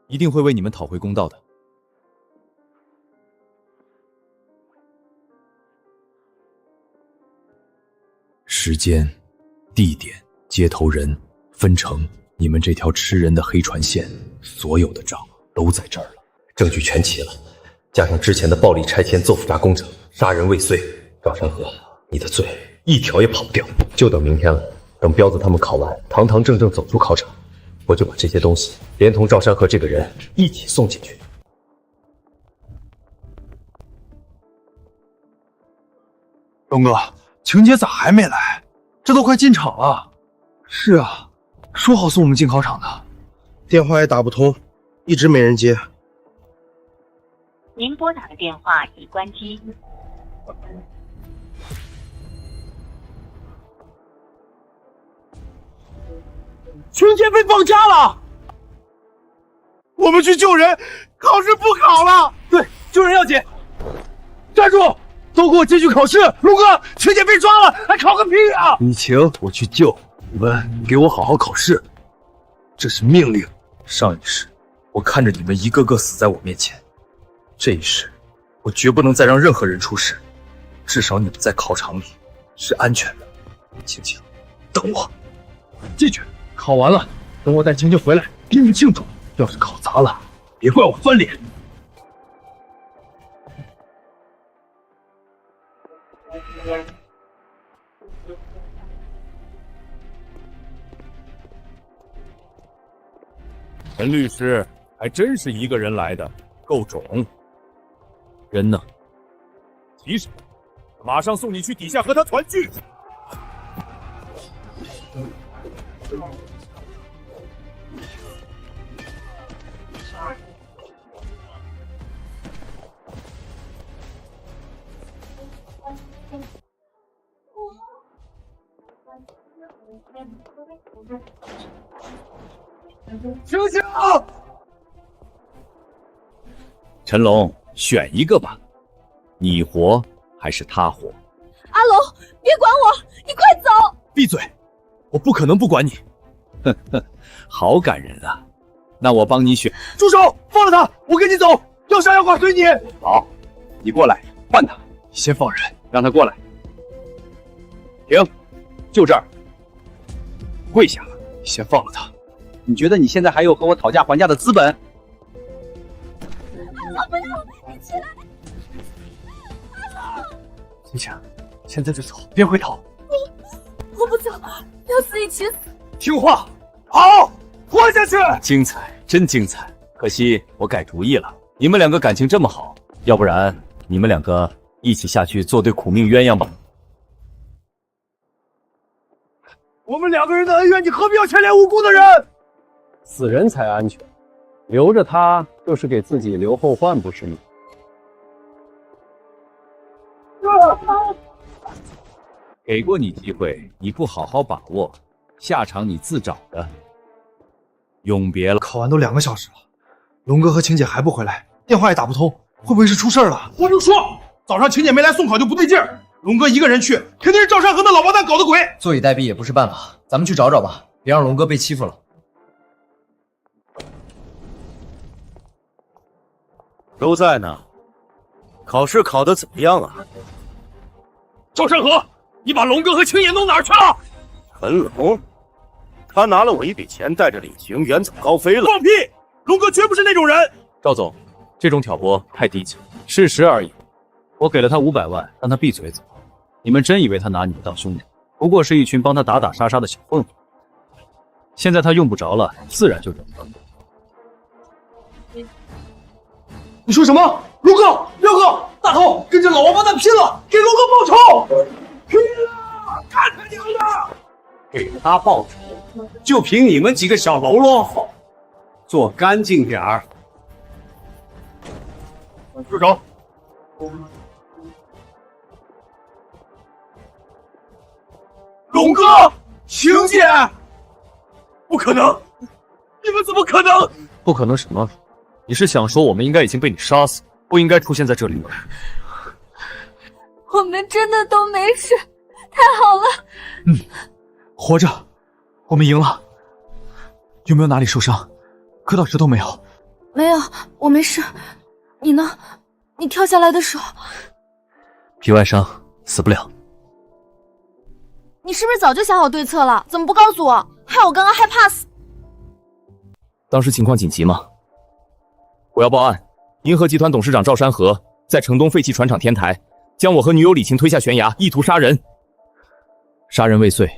一定会为你们讨回公道的。时间、地点、接头人、分成，你们这条吃人的黑船线，所有的账都在这儿了，证据全齐了，加上之前的暴力拆迁做复杂工程、杀人未遂，赵山河，你的罪一条也跑不掉。就等明天了，等彪子他们考完，堂堂正正走出考场，我就把这些东西连同赵山河这个人一起送进去。龙哥，晴姐咋还没来？这都快进场了。是啊，说好送我们进考场的，电话也打不通，一直没人接。您拨打的电话已关机。晴姐被绑架了，我们去救人，考试不考了。对，救人要紧。站住！都给我进去考试！龙哥，晴姐被抓了，还考个屁啊！雨晴，我去救你们，给我好好考试，这是命令。上一世，我看着你们一个个死在我面前，这一世，我绝不能再让任何人出事，至少你们在考场里是安全的。晴晴，等我进去。考完了，等我带晴晴回来给你们庆祝。要是考砸了，别怪我翻脸。陈律师还真是一个人来的，够种。人呢？急什么？马上送你去底下和他团聚。醒醒！陈龙，选一个吧，你活还是他活？阿龙，别管我，你快走！闭嘴！我不可能不管你。哼哼，好感人啊！那我帮你选。住手！放了他，我跟你走。要杀要剐随你。好，你过来，换他。先放人，让他过来。停，就这儿。跪下，先放了他。你觉得你现在还有和我讨价还价的资本？不要！你起来！晴晴，现在就走，别回头。我不走，要死一起死。听话，好，活下去。精彩，真精彩！可惜我改主意了，你们两个感情这么好，要不然你们两个一起下去做对苦命鸳鸯吧。我们两个人的恩怨，你何必要牵连无辜的人？死人才安全，留着他就是给自己留后患，不是吗？给过你机会，你不好好把握，下场你自找的。永别了。考完都2个小时了，龙哥和晴姐还不回来，电话也打不通，会不会是出事了？我就说，早上晴姐没来送考就不对劲儿，龙哥一个人去，肯定是赵山河那老包蛋搞的鬼。坐以待毙也不是办法，咱们去找找吧，别让龙哥被欺负了。都在呢。考试考得怎么样啊？赵山河，你把龙哥和青野弄哪儿去了？陈龙，他拿了我一笔钱，带着李晴远走高飞了。放屁！龙哥绝不是那种人。赵总，这种挑拨太低级了。事实而已，我给了他500万，让他闭嘴走。你们真以为他拿你们当兄弟？不过是一群帮他打打杀杀的小混混。现在他用不着了，自然就忍了。你说什么？龙哥、彪哥、大头跟这老王八蛋拼了，给龙哥报仇！拼了！干他娘的！给他报仇，就凭你们几个小喽啰，做干净点儿。住手！龙哥、晴姐，不可能！你们怎么可能？不可能什么？你是想说我们应该已经被你杀死，不应该出现在这里吗？我们真的都没事，太好了。活着，我们赢了。有没有哪里受伤？磕到石头没有？没有，我没事。你呢？你跳下来的时候，皮外伤，死不了。你是不是早就想好对策了？怎么不告诉我？害我刚刚害怕死。当时情况紧急吗？我要报案，银河集团董事长赵山河在城东废弃船厂天台，将我和女友李晴推下悬崖，意图杀人。杀人未遂，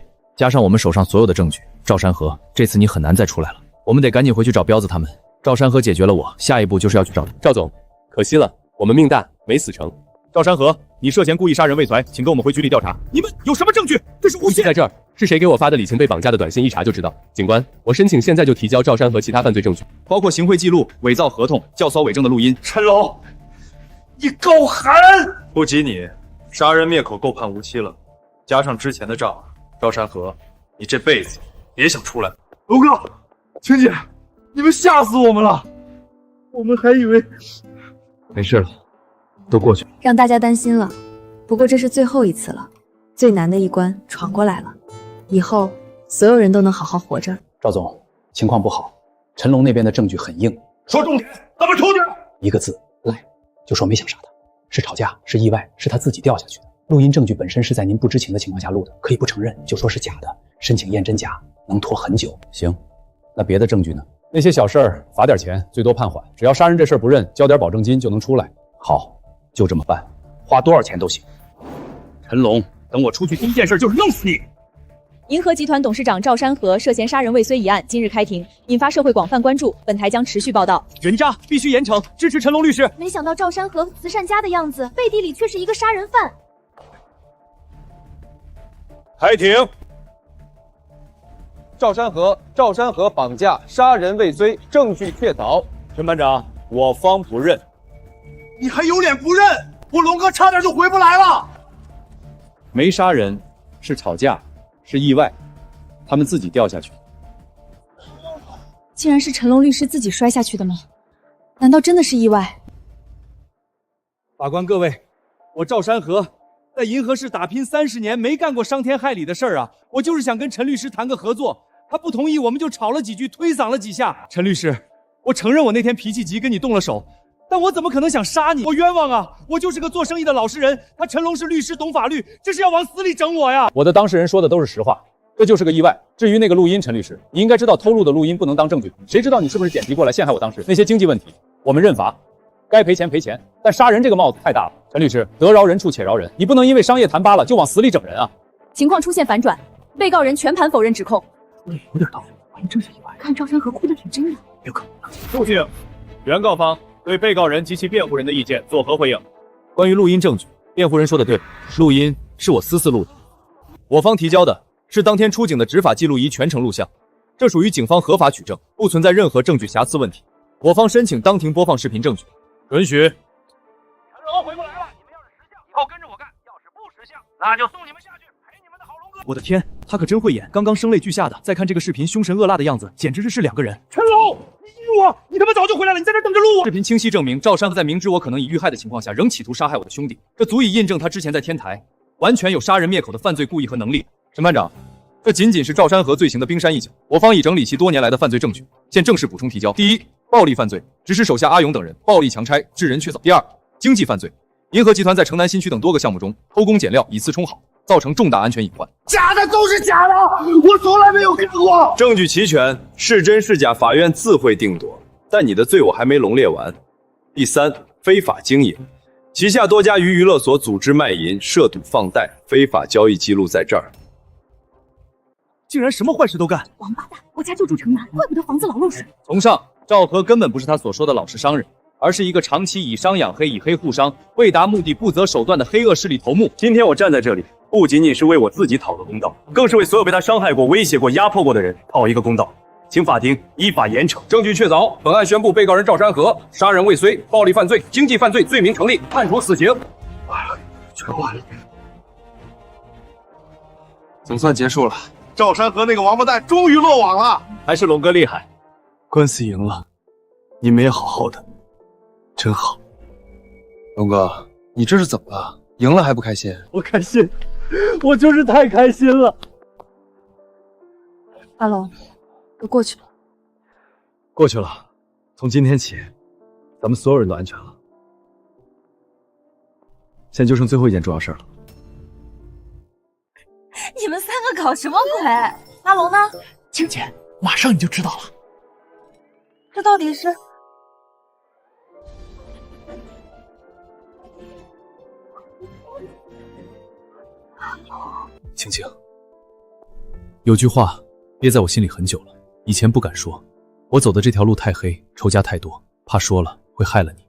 加上我们手上所有的证据，赵山河，这次你很难再出来了。我们得赶紧回去找彪子他们。赵山河解决了我，下一步就是要去找赵总，可惜了，我们命大没死成。赵山河，你涉嫌故意杀人未遂，请跟我们回局里调查。你们有什么证据？这是诬陷！在这儿，是谁给我发的李晴被绑架的短信？一查就知道。警官，我申请现在就提交赵山河其他犯罪证据，包括行贿记录、伪造合同、教唆伪证的录音。陈龙，你够狠！不及你，杀人灭口够判无期了，加上之前的账，赵山河，你这辈子别想出来。龙哥，晴姐，你们吓死我们了，我们还以为……没事了，都过去了。让大家担心了，不过这是最后一次了，最难的一关闯过来了，以后所有人都能好好活着。赵总，情况不好，陈龙那边的证据很硬。说重点，咱们出去。一个字，赖，就说没想杀他，是吵架，是意外，是他自己掉下去的。录音证据本身是在您不知情的情况下录的，可以不承认，就说是假的，申请验真假，能拖很久。行，那别的证据呢？那些小事儿罚点钱，最多判缓，只要杀人这事儿不认，交点保证金就能出来。好，就这么办，花多少钱都行。陈龙，等我出去第一件事就是弄死你。银河集团董事长赵山河涉嫌杀人未遂一案今日开庭，引发社会广泛关注。本台将持续报道。人渣必须严惩，支持陈龙律师。没想到赵山河慈善家的样子，背地里却是一个杀人犯。开庭。赵山河绑架杀人未遂，证据确凿。陈班长，我方不认。你还有脸不认？我龙哥差点就回不来了。没杀人，是吵架，是意外，他们自己掉下去。竟然是陈龙律师自己摔下去的吗？难道真的是意外？法官各位，我赵山河在银河市打拼30年，没干过伤天害理的事儿啊！我就是想跟陈律师谈个合作，他不同意，我们就吵了几句，推搡了几下。陈律师，我承认我那天脾气急，跟你动了手，但我怎么可能想杀你？我冤枉啊！我就是个做生意的老实人，他陈龙是律师，懂法律，这是要往死里整我呀！我的当事人说的都是实话，这就是个意外。至于那个录音，陈律师，你应该知道偷录的录音不能当证据，谁知道你是不是剪辑过来陷害我当事人？那些经济问题，我们认罚。该赔钱赔钱，但杀人这个帽子太大了。陈律师，得饶人处且饶人，你不能因为商业谈疤了就往死里整人啊！情况出现反转，被告人全盘否认指控。有点道理，万一真是意外。看赵山河哭得挺真的。有可能。肃静，原告方对被告人及其辩护人的意见作何回应？关于录音证据，辩护人说的对，录音是我私自录的，我方提交的是当天出警的执法记录仪全程录像，这属于警方合法取证，不存在任何证据瑕疵问题。我方申请当庭播放视频证据。允许。陈龙回不来了，你们要是识相，以后跟着我干；要是不识相，那就送你们下去陪你们的好龙哥。我的天，他可真会演，刚刚声泪俱下的，再看这个视频凶神恶辣的样子，简直是两个人。陈龙，你记住我，你他妈早就回来了，你在这等着录我。视频清晰证明，赵山河在明知我可能已遇害的情况下，仍企图杀害我的兄弟，这足以印证他之前在天台完全有杀人灭口的犯罪故意和能力。审判长，这仅仅是赵山河罪行的冰山一角，我方已整理其多年来的犯罪证据，现正式补充提交。第一，暴力犯罪，指使手下阿勇等人暴力强拆，致人确凿。第二，经济犯罪，银河集团在城南新区等多个项目中偷工减料，以次充好，造成重大安全隐患。假的都是假的，我从来没有看过。证据齐全，是真是假，法院自会定夺。但你的罪我还没笼列完。第三，非法经营，旗下多家于娱乐所组织卖淫、涉赌放贷，非法交易记录在这儿。竟然什么坏事都干！王八蛋，我家就住城南，怪不得房子老漏水。从上，赵河根本不是他所说的老实商人，而是一个长期以商养黑、以黑护商、为达目的不择手段的黑恶势力头目。今天我站在这里，不仅仅是为我自己讨个公道，更是为所有被他伤害过、威胁过、压迫过的人讨一个公道。请法庭依法严惩。证据确凿，本案宣布被告人赵山河杀人未遂、暴力犯罪、经济犯罪罪名成立，判处死刑。全完了，总算结束了。赵山河那个王八蛋终于落网了，还是龙哥厉害。官司赢了，你们也好好的，真好。龙哥，你这是怎么了？赢了还不开心？我开心，我就是太开心了。阿龙，都过去了。过去了，从今天起，咱们所有人都安全了。现在就剩最后一件重要事了。你们三个搞什么鬼？阿龙呢？晴姐，马上你就知道了。这到底是？晴晴，有句话憋在我心里很久了，以前不敢说，我走的这条路太黑，仇家太多，怕说了会害了你。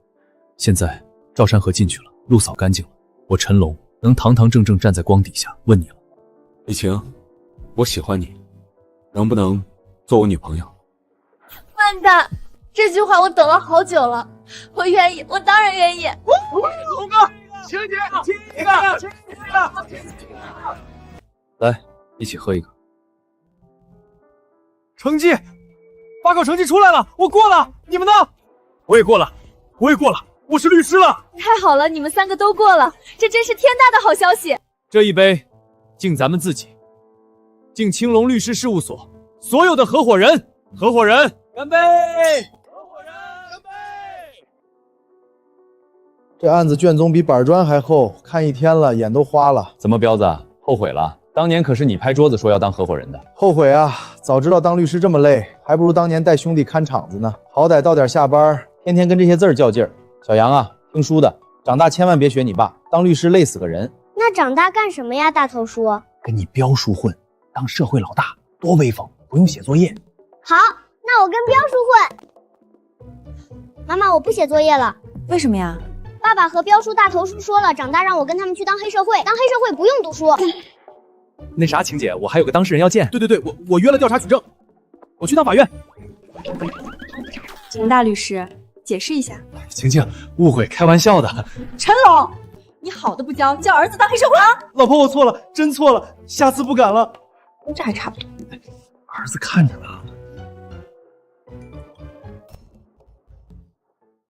现在赵山河进去了，路扫干净了，我陈龙能堂堂正正站在光底下问你了。李晴，我喜欢你，能不能做我女朋友？笨蛋，这句话我等了好久了，我愿意，我当然愿意。龙哥，请你亲一个，亲一个。来，一起喝一个。成绩，报告成绩出来了，我过了，你们呢？我也过了，我也过了，我是律师了。太好了，你们3个都过了，这真是天大的好消息。这一杯敬咱们自己，敬青龙律师事务所所有的合伙人，干杯！这案子卷宗比板砖还厚，看一天了，眼都花了。怎么，彪子后悔了？当年可是你拍桌子说要当合伙人的。后悔啊！早知道当律师这么累，还不如当年带兄弟看场子呢。好歹到点下班，天天跟这些字儿较劲儿。小杨啊，听书的，长大千万别学你爸，当律师累死个人。那长大干什么呀，大头叔？跟你彪叔混，当社会老大，多威风，不用写作业。好，那我跟彪叔混。妈妈，我不写作业了。为什么呀？爸爸和彪叔、大头叔说了，长大让我跟他们去当黑社会，当黑社会不用读书。那啥，晴姐，我还有个当事人要见。对，我约了调查取证，我去趟法院。秦大律师，解释一下。晴晴，误会，开玩笑的。陈龙，你好的不教，叫儿子当黑社会啊！老婆，我错了，真错了，下次不敢了。这还差不多。儿子看着呢。